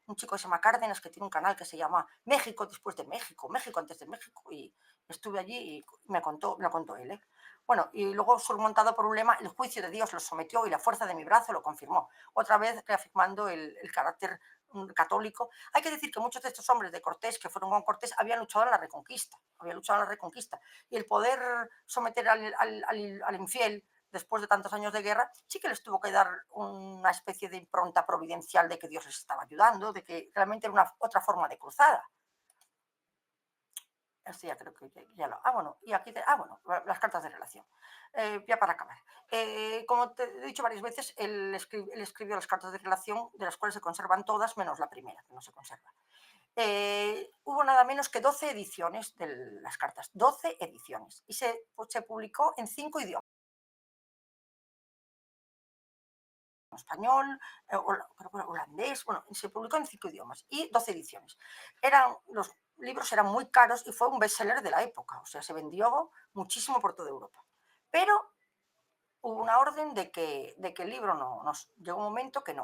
un chico que se llama Cárdenas, que tiene un canal que se llama México después de México, México antes de México, y estuve allí y me lo contó él. Bueno, y luego surmontado por un lema, el juicio de Dios lo sometió y la fuerza de mi brazo lo confirmó. Otra vez reafirmando el carácter católico. Hay que decir que muchos de estos hombres de Cortés, que fueron con Cortés, habían luchado en la Reconquista, y el poder someter al infiel después de tantos años de guerra, sí que les tuvo que dar una especie de impronta providencial de que Dios les estaba ayudando, de que realmente era otra forma de cruzada. Esto ya creo que ya lo. Bueno, y aquí. Bueno, las cartas de relación. Ya para acabar. Como te he dicho varias veces, él escribió las cartas de relación, de las cuales se conservan todas, menos la primera, que no se conserva. Hubo nada menos que 12 ediciones de las cartas, 12 ediciones, y se publicó en 5 idiomas. Español, creo que holandés, bueno, se publicó en 5 idiomas y 12 ediciones. Los libros eran muy caros y fue un bestseller de la época, o sea, se vendió muchísimo por toda Europa. Pero hubo una orden de que el libro llegó un momento que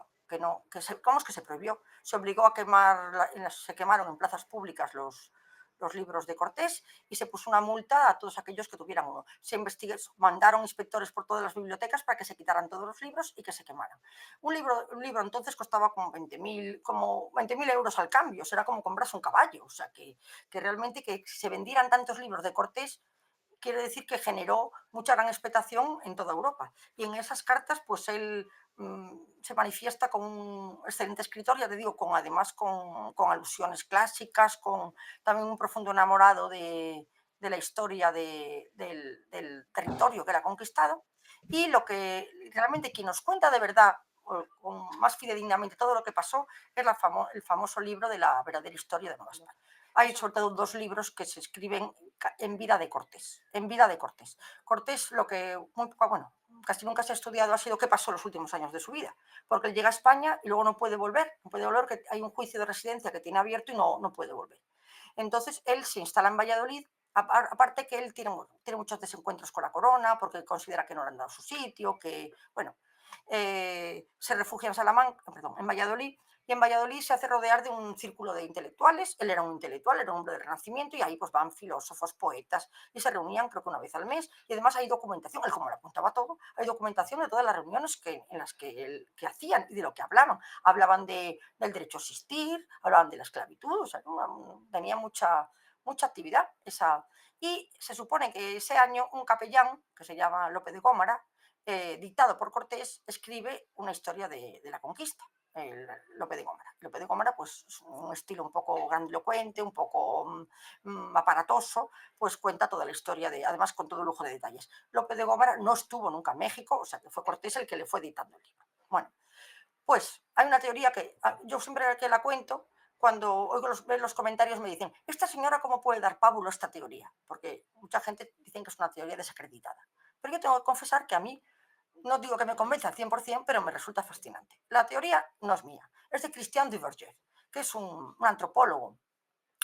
se prohibió, se obligó a quemar, se quemaron en plazas públicas los libros de Cortés y se puso una multa a todos aquellos que tuvieran uno. Mandaron inspectores por todas las bibliotecas para que se quitaran todos los libros y que se quemaran. Un libro entonces costaba como 20.000 euros al cambio, será como comprarse un caballo, o sea que realmente que se vendieran tantos libros de Cortés quiere decir que generó mucha gran expectación en toda Europa. Y en esas cartas, pues él se manifiesta como un excelente escritor, ya te digo, además con alusiones clásicas, con también un profundo enamorado de la historia del territorio que él ha conquistado. Y lo que realmente quien nos cuenta de verdad, con más fidedignamente todo lo que pasó, es el famoso libro de la verdadera historia de Nueva España. Hay sobre todo 2 libros que se escriben en vida de Cortés. En vida de Cortés. Cortés, casi nunca se ha estudiado ha sido qué pasó los últimos años de su vida, porque él llega a España y luego no puede volver, no puede volver, que hay un juicio de residencia que tiene abierto y no puede volver. Entonces él se instala en Valladolid, aparte que él tiene muchos desencuentros con la corona, porque considera que no le han dado su sitio, que, bueno, se refugia en Salamanca, perdón, en Valladolid, y en Valladolid se hace rodear de un círculo de intelectuales. Él era un intelectual, era un hombre del Renacimiento, y ahí pues van filósofos, poetas, y se reunían creo que una vez al mes, y además hay documentación, él como le apuntaba todo, hay documentación de todas las reuniones en las que hacían y de lo que hablaban. Hablaban del derecho a existir, hablaban de la esclavitud, o sea, tenía mucha actividad esa. Y se supone que ese año un capellán, que se llama Lope de Gómara, dictado por Cortés, escribe una historia de la conquista. Lope de Gómara. Lope de Gómara, pues un estilo un poco grandilocuente, un poco aparatoso, pues cuenta toda la historia, además con todo lujo de detalles. Lope de Gómara no estuvo nunca en México, o sea que fue Cortés el que le fue dictando el libro. Bueno, pues hay una teoría que yo siempre que la cuento, cuando oigo los comentarios me dicen, ¿esta señora cómo puede dar pábulo a esta teoría? Porque mucha gente dice que es una teoría desacreditada. Pero yo tengo que confesar que a mí, no digo que me convence al 100%, pero me resulta fascinante. La teoría no es mía, es de Christian Duverger, que es un antropólogo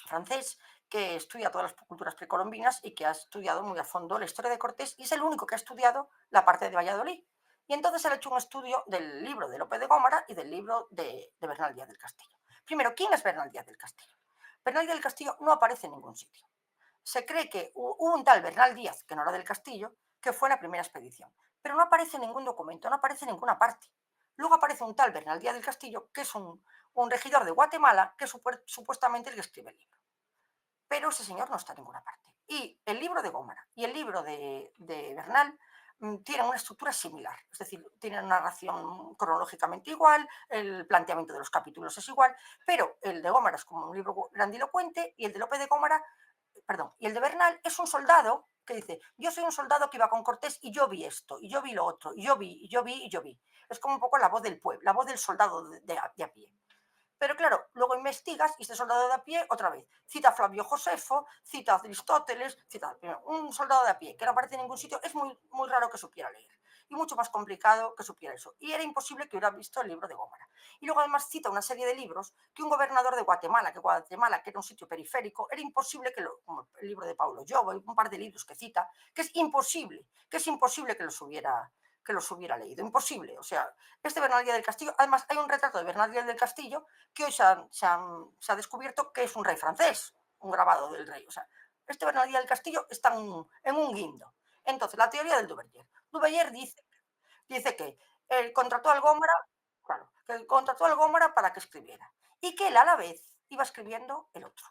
francés que estudia todas las culturas precolombinas y que ha estudiado muy a fondo la historia de Cortés, y es el único que ha estudiado la parte de Valladolid. Y entonces él ha hecho un estudio del libro de Lope de Gómara y del libro de Bernal Díaz del Castillo. Primero, ¿quién es Bernal Díaz del Castillo? Bernal Díaz del Castillo no aparece en ningún sitio. Se cree que hubo un tal Bernal Díaz, que no era del Castillo, que fue la primera expedición, pero no aparece en ningún documento, no aparece en ninguna parte. Luego aparece un tal Bernal Díaz del Castillo, que es un regidor de Guatemala, que es supuestamente el que escribe el libro. Pero ese señor no está en ninguna parte. Y el libro de Gómara y el libro de Bernal tienen una estructura similar, es decir, tienen una narración cronológicamente igual, el planteamiento de los capítulos es igual, pero el de Gómara es como un libro grandilocuente y el de Lope de Gómara, perdón, y el de Bernal es un soldado que dice, yo soy un soldado que iba con Cortés y yo vi esto, y yo vi lo otro, y yo vi, y yo vi, y yo vi. Es como un poco la voz del pueblo, la voz del soldado de a pie. Pero claro, luego investigas y este soldado de a pie, otra vez, cita a Flavio Josefo, cita a Aristóteles, cita un soldado de a pie que no aparece en ningún sitio, es muy raro que supiera leer. Y mucho más complicado que supiera eso. Y era imposible que hubiera visto el libro de Gómara. Y luego además cita una serie de libros que un gobernador de Guatemala, que era un sitio periférico, era imposible como el libro de Paulo Giobo, y un par de libros que cita, que es imposible que los hubiera leído. Imposible. O sea, este Bernal Díaz del Castillo, además hay un retrato de Bernal Díaz del Castillo que hoy se ha descubierto que es un rey francés, un grabado del rey. O sea, este Bernal Díaz del Castillo está en un guindo. Entonces, la teoría del Duverger. Duverger dice que contrató al Gómara, claro, que contrató al Gómara para que escribiera. Y que él a la vez iba escribiendo el otro.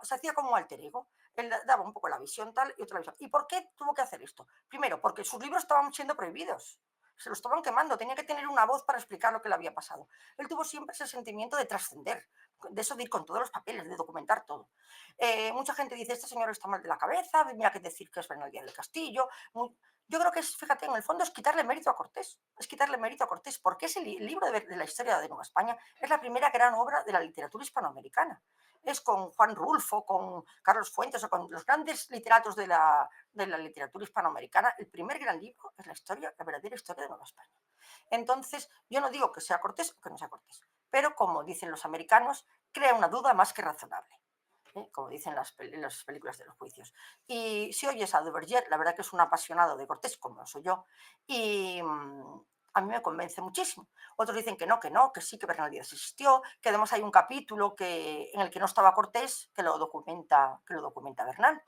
Se hacía como un alter ego. Él daba un poco la visión tal y otra visión. ¿Y por qué tuvo que hacer esto? Primero, porque sus libros estaban siendo prohibidos. Se los estaban quemando, tenía que tener una voz para explicar lo que le había pasado. Él tuvo siempre ese sentimiento de trascender, de eso de ir con todos los papeles, de documentar todo. Mucha gente dice, este señor está mal de la cabeza, mira que decir que es Bernal Díaz del Castillo. Yo creo que fíjate, en el fondo es quitarle mérito a Cortés, porque ese libro de la historia de Nueva España es la primera gran obra de la literatura hispanoamericana. Es con Juan Rulfo, con Carlos Fuentes, o con los grandes literatos de la literatura hispanoamericana. El primer gran libro es la verdadera historia de Nueva España. Entonces, yo no digo que sea Cortés o que no sea Cortés, pero como dicen los americanos, crea una duda más que razonable, como dicen las películas de los juicios. Y si oyes a Duverger, la verdad que es un apasionado de Cortés, como lo soy yo, y a mí me convence muchísimo. Otros dicen que no, que sí, que Bernal Díaz existió, que además hay un capítulo en el que no estaba Cortés, que lo documenta Bernal.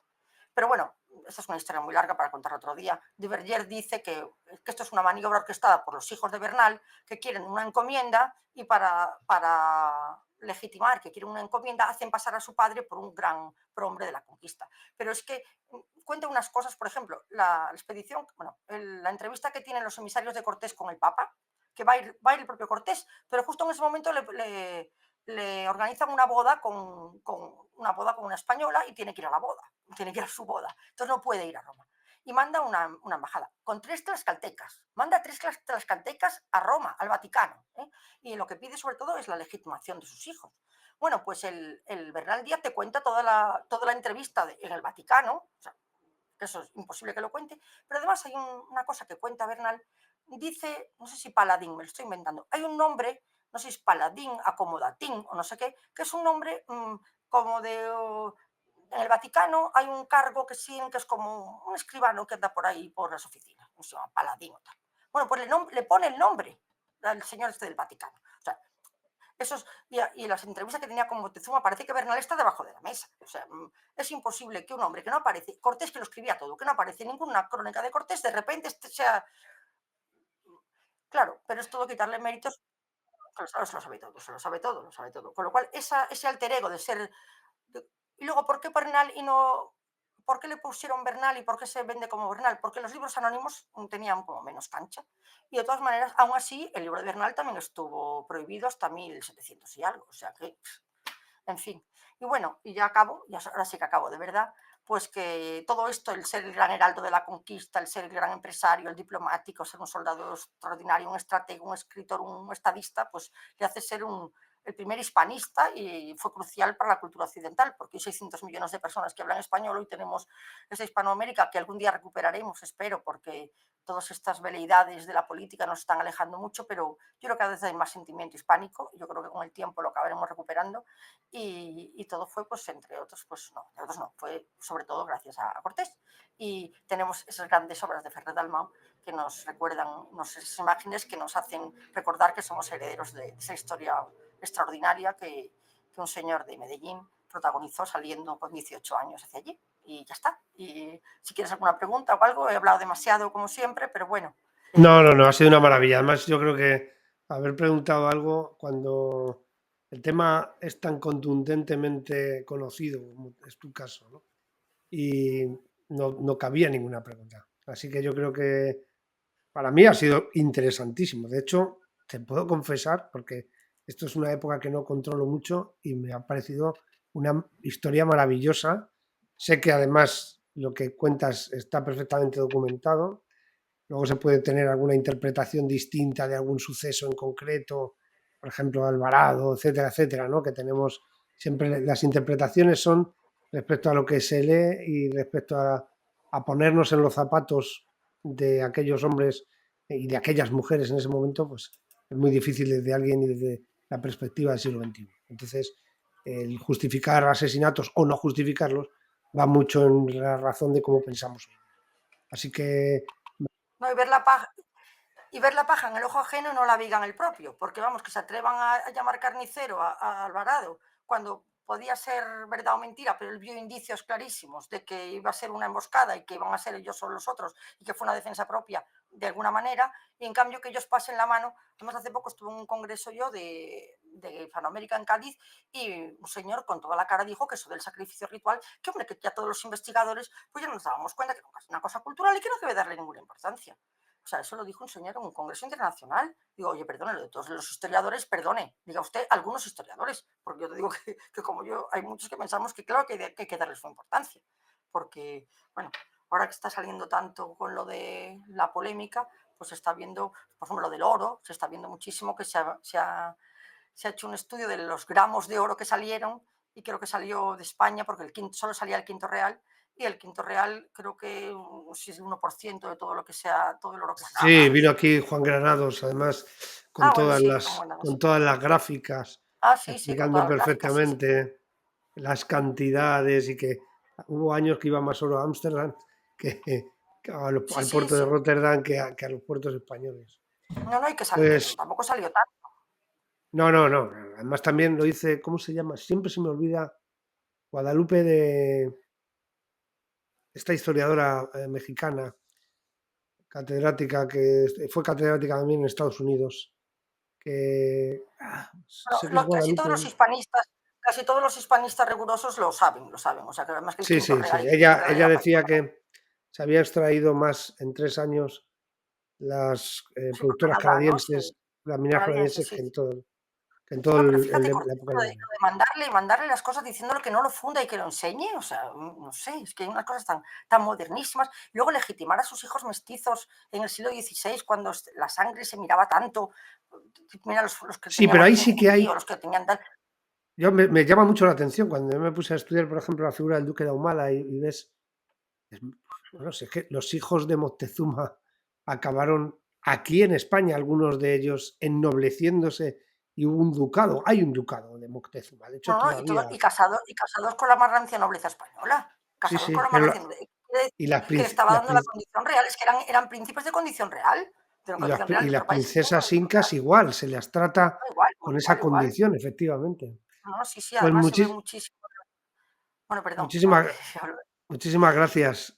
Pero bueno, esta es una historia muy larga para contar otro día. Duverger dice que esto es una maniobra orquestada por los hijos de Bernal, que quieren una encomienda y para legitimar que quieren una encomienda hacen pasar a su padre por un gran hombre de la conquista. Pero es que cuenta unas cosas, por ejemplo, la expedición, bueno, la entrevista que tienen los emisarios de Cortés con el Papa, que va a ir el propio Cortés, pero justo en ese momento le organizan una boda con una española y tiene que ir a la boda, tiene que ir a su boda, entonces no puede ir a Roma. Y manda una embajada con 3 tlaxcaltecas, manda 3 tlaxcaltecas a Roma, al Vaticano, y lo que pide sobre todo es la legitimación de sus hijos. Bueno, pues el Bernal Díaz te cuenta toda la entrevista en el Vaticano, o sea, que eso es imposible que lo cuente, pero además hay una cosa que cuenta Bernal, dice, no sé si paladín, me lo estoy inventando, hay un nombre, no sé si es paladín, acomodatín o no sé qué, que es un nombre como de... en el Vaticano hay un cargo que sí, que es como un escribano que anda por ahí por las oficinas, no se llama paladín o tal. Bueno, pues le pone el nombre al señor este del Vaticano. O sea, y las entrevistas que tenía con Montezuma parece que Bernal está debajo de la mesa. O sea, es imposible que un hombre que no aparece, Cortés que lo escribía todo, que no aparece en ninguna crónica de Cortés, de repente sea... Claro, pero es todo quitarle méritos. Claro, se lo sabe todo, se lo sabe todo, lo sabe todo. Con lo cual, ese alter ego de ser... y luego, ¿por qué Bernal y no... ¿Por qué le pusieron Bernal y por qué se vende como Bernal? Porque los libros anónimos tenían como menos cancha. Y de todas maneras, aún así, el libro de Bernal también estuvo prohibido hasta 1700 y algo. O sea que, en fin. Y bueno, y ya acabo, ya ahora sí que acabo de verdad, pues que todo esto, el ser el gran heraldo de la conquista, el ser el gran empresario, el diplomático, ser un soldado extraordinario, un estratega, un escritor, un estadista, pues le hace ser el primer hispanista y fue crucial para la cultura occidental, porque hay 600 millones de personas que hablan español, hoy tenemos esa Hispanoamérica que algún día recuperaremos, espero, porque todas estas veleidades de la política nos están alejando mucho, pero yo creo que cada vez hay más sentimiento hispánico, yo creo que con el tiempo lo acabaremos recuperando y todo fue, pues, entre otros, pues no, entre otros no, fue sobre todo gracias a Cortés. Y tenemos esas grandes obras de Ferrer Dalmau que nos recuerdan, esas imágenes que nos hacen recordar que somos herederos de esa historia extraordinaria que un señor de Medellín protagonizó saliendo con 18 años hacia allí. Y ya está. Y si quieres alguna pregunta o algo, he hablado demasiado como siempre, pero bueno. No, no, no, ha sido una maravilla. Además, yo creo que haber preguntado algo cuando el tema es tan contundentemente conocido, como es tu caso, ¿no? Y no cabía ninguna pregunta. Así que yo creo que para mí ha sido interesantísimo. De hecho, te puedo confesar, porque esto es una época que no controlo mucho y me ha parecido una historia maravillosa. Sé que además lo que cuentas está perfectamente documentado. Luego se puede tener alguna interpretación distinta de algún suceso en concreto, por ejemplo, Alvarado, etcétera, etcétera, ¿no? Que tenemos siempre las interpretaciones son respecto a lo que se lee y respecto a ponernos en los zapatos de aquellos hombres y de aquellas mujeres en ese momento, pues es muy difícil desde alguien y desde la perspectiva del siglo XXI. Entonces, el justificar asesinatos o no justificarlos va mucho en la razón de cómo pensamos hoy. Así que No, y ver la paja en el ojo ajeno y no la viga en el propio, porque vamos, que se atrevan a llamar carnicero a Alvarado cuando podía ser verdad o mentira, pero él vio indicios clarísimos de que iba a ser una emboscada y que iban a ser ellos o los otros y que fue una defensa propia de alguna manera, y en cambio que ellos pasen la mano. Además, hace poco estuve en un congreso yo de Hispanoamérica en Cádiz y un señor con toda la cara dijo que eso del sacrificio ritual, que hombre, que ya todos los investigadores pues ya nos dábamos cuenta que es una cosa cultural y que no debe darle ninguna importancia. O sea, eso lo dijo un señor en un congreso internacional. Digo, oye, perdone, lo de todos los historiadores, perdone, diga usted algunos historiadores, porque yo te digo que como yo, hay muchos que pensamos que claro que hay que darles su importancia, porque, bueno, ahora que está saliendo tanto con lo de la polémica, pues se está viendo, por ejemplo, lo del oro, se está viendo muchísimo que se ha hecho un estudio de los gramos de oro que salieron y creo que salió de España porque solo salía el quinto real y el quinto real creo que si es el 1% de todo lo que sea, todo el oro que se sí, gana. vino aquí Juan Granados, además Bueno, sí, son buenas. con todas las gráficas, Sí, sí, con explicando todas las gráficas, sí, sí. perfectamente las cantidades y que hubo años que iba más oro a Ámsterdam que, Sí, al sí, puerto de sí. Rotterdam que a los puertos españoles. No, no, y que sale, que Pues tampoco salió tanto. no, no, no. Además también lo dice, ¿cómo se llama? Siempre se me olvida Guadalupe de esta historiadora mexicana, catedrática, que fue catedrática también en Estados Unidos, que sé que es Bueno, Guadalupe. casi todos los hispanistas rigurosos lo saben. O sea, que además que el Sí, quinto sí, sí. real y que el quinto real Ella era para decía España. que se había extraído más en 3 años las Sí, por productoras Canadá, ¿no? Sí, canadienses, las mineras canadiense, canadienses sí. que en todo No, pero fíjate, la Cortés, época lo del de, virrey. lo de mandarle y mandarle las cosas diciéndole que no lo funda y que lo enseñe, o sea, no sé, es que hay unas cosas tan modernísimas. Luego legitimar a sus hijos mestizos en el siglo XVI, cuando la sangre se miraba tanto, mira los que Sí, pero teníamos ahí aquí en sí que Junquillo, hay. los que tenían tal. Me llama mucho la atención cuando yo me puse a estudiar, por ejemplo, la figura del duque de Ahumada y ves Bueno, si es que los hijos de Moctezuma acabaron aquí en España, algunos de ellos ennobleciéndose y hubo un ducado. Hay un ducado de Moctezuma, de hecho No, no, todavía. y casados con la más rancia nobleza española, Sí, casados con sí, la más rancia nobleza. Quiere y decir que le estaba dando la condición real, es que eran príncipes de condición real, de las nuestro país, sí, princesas incas igual, se las trata igual, con esa igual, igual. condición, efectivamente. No, sí, sí, Pues además se ve muchísimo. Bueno, perdón, no, muchísimas, muchísimas gracias,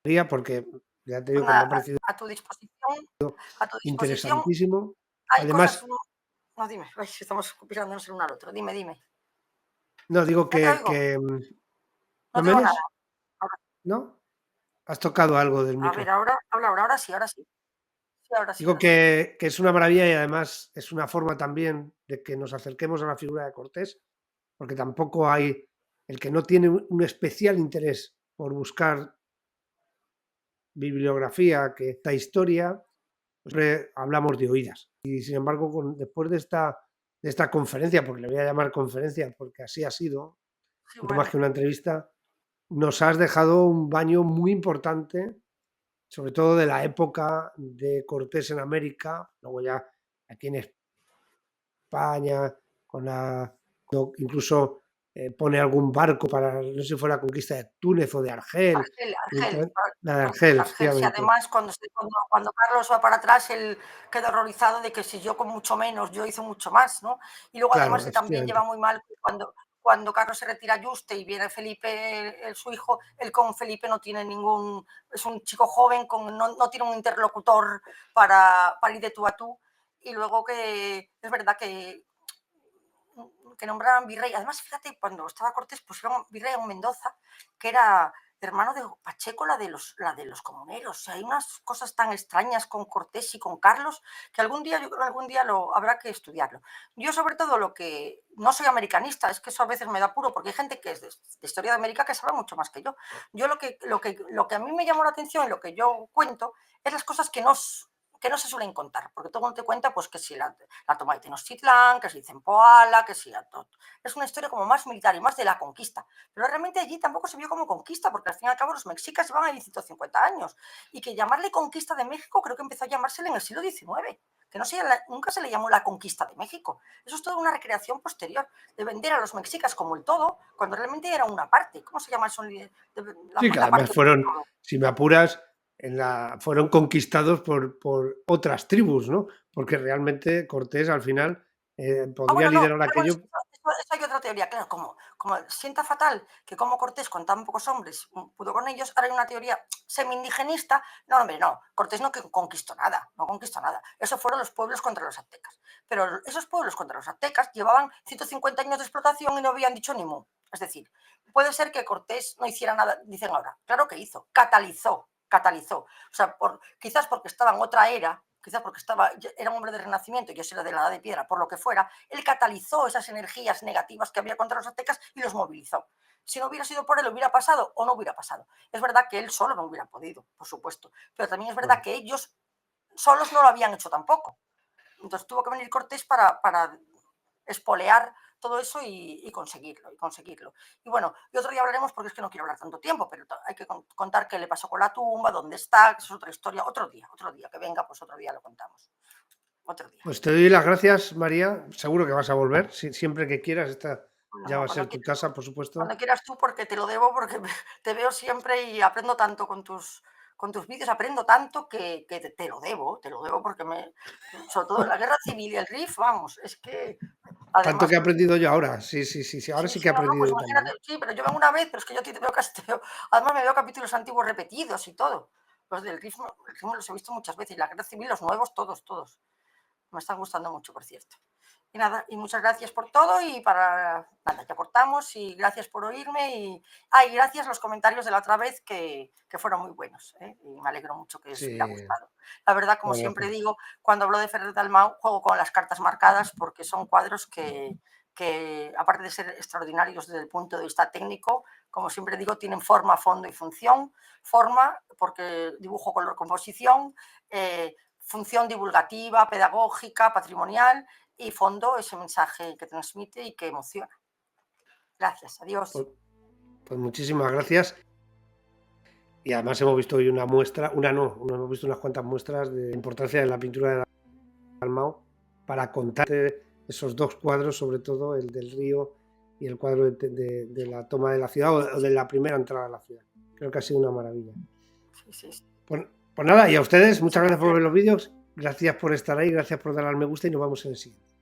María, porque ya te pues digo que me nada, ha parecido a tu disposición. interesantísimo. Hay cosas, Además, no, dime, ay, si estamos mirándonos el uno al otro, dime, dime. no digo No te oigo, que no ¿no te me digo nada. oyes? ¿No? ¿Has tocado algo del A ver, micro? ahora, habla ahora sí, ahora sí. Sí, ahora sí, Digo ahora sí. que es una maravilla y además es una forma también de que nos acerquemos a la figura de Cortés, porque tampoco hay el que no tiene un especial interés por buscar bibliografía, que esta historia, pues siempre hablamos de oídas. Y sin embargo, después de esta conferencia, porque le voy a llamar conferencia, porque así ha sido, Sí, mucho más bueno, que una entrevista, nos has dejado un baño muy importante, sobre todo de la época de Cortés en América, luego ya aquí en España, con la, incluso pone algún barco para, no sé si fue la conquista de Túnez o de Argel, Argel, la de Argel, Argel, sí, efectivamente. además cuando Carlos va para atrás, él queda horrorizado de que si yo con mucho menos, yo hice mucho más, ¿no? Y luego además Claro, que también lleva efectivamente. muy mal cuando Carlos se retira a Yuste y viene Felipe, su hijo, él con Felipe no tiene ningún, es un chico joven, no tiene un interlocutor para ir de tú a tú. Y luego que es verdad que nombraran virrey. Además, fíjate, cuando estaba Cortés pusieron virrey a un Mendoza, que era hermano de Pacheco, la de los comuneros. O sea, hay unas cosas tan extrañas con Cortés y con Carlos que algún día, yo creo que algún día habrá que estudiarlo. Yo, sobre todo, lo que no soy americanista, es que eso a veces me da puro, porque hay gente que es de historia de América que sabe mucho más que yo. Yo lo que a mí me llamó la atención y lo que yo cuento es las cosas que no se suelen contar, porque todo el mundo te cuenta pues que si la toma de Tenochtitlán, que si Zempoala, que si es una historia como más militar y más de la conquista. Pero realmente allí tampoco se vio como conquista, porque al fin y al cabo los mexicas llevan ahí 150 años. Y que llamarle conquista de México creo que empezó a llamársele en el siglo XIX, que nunca se le llamó la conquista de México. Eso es toda una recreación posterior, de vender a los mexicas como el todo, cuando realmente era una parte. ¿Cómo se llama eso? Sí, que La además parte del fueron, todo. si me apuras, fueron conquistados por otras tribus, ¿no? Porque realmente Cortés al final podría Bueno, no, liderar pero bueno, aquello. eso hay otra teoría, claro, como sienta fatal que como Cortés con tan pocos hombres pudo con ellos, ahora hay una teoría semi-indigenista. No, hombre, no, Cortés no conquistó nada, no conquistó nada. Eso fueron los pueblos contra los aztecas. Pero esos pueblos contra los aztecas llevaban 150 años de explotación y no habían dicho ni mu. Es decir, puede ser que Cortés no hiciera nada, dicen ahora. Claro que hizo, catalizó. O sea, quizás porque estaba en otra era, quizás porque era un hombre de renacimiento y yo era de la edad de piedra, por lo que fuera, él catalizó esas energías negativas que había contra los aztecas y los movilizó. Si no hubiera sido por él, ¿hubiera pasado o no hubiera pasado? Es verdad que él solo no hubiera podido, por supuesto, pero también es verdad Bueno, que ellos solos no lo habían hecho tampoco. Entonces tuvo que venir Cortés para espolear todo eso y conseguirlo. Y bueno, y otro día hablaremos, porque es que no quiero hablar tanto tiempo, pero hay que contar qué le pasó con la tumba, dónde está, que es otra historia. Otro día, que venga, pues otro día lo contamos. Otro día. pues te doy las gracias, María. Seguro que vas a volver, siempre que quieras. Esta ya va No, a ser tu casa, por cuando supuesto. quieras tú, porque te lo debo, porque te veo siempre y aprendo tanto con tus vídeos, aprendo tanto que te lo debo porque sobre todo la guerra civil y el RIF, vamos, es que Tanto además. que he aprendido yo ahora. Sí, sí, sí, sí. Ahora Sí, sí sí, que he no, no, aprendido pues yo también. imagínate, sí, pero yo vengo una vez, pero es que yo a ti te veo casi, además me veo capítulos antiguos repetidos y todo. Los del ritmo, el ritmo los he visto muchas veces, y la guerra civil, los nuevos, todos. Me están gustando mucho, por cierto. Y nada, y muchas gracias por todo y nada, ya cortamos y gracias por oírme y gracias los comentarios de la otra vez que fueron muy buenos, ¿eh? Y me alegro mucho que os hubiera Sí. gustado. La verdad, como Bueno, siempre pues, digo, cuando hablo de Ferrer Dalmau, juego con las cartas marcadas porque son cuadros que, aparte de ser extraordinarios desde el punto de vista técnico, como siempre digo, tienen forma, fondo y función. Forma, porque dibujo, color, composición, función divulgativa, pedagógica, patrimonial, y fondo, ese mensaje que transmite y que emociona. Gracias, adiós. pues, pues muchísimas gracias. Y además hemos visto hoy una muestra, hemos visto unas cuantas muestras de la importancia de la pintura de Dalmau para contar esos dos cuadros, sobre todo el del río y el cuadro de la toma de la ciudad o de la primera entrada a la ciudad. Creo que ha sido una maravilla. Sí. Pues nada, y a ustedes, muchas gracias por ver los vídeos, gracias por estar ahí, gracias por darle al me gusta y nos vemos en el siguiente.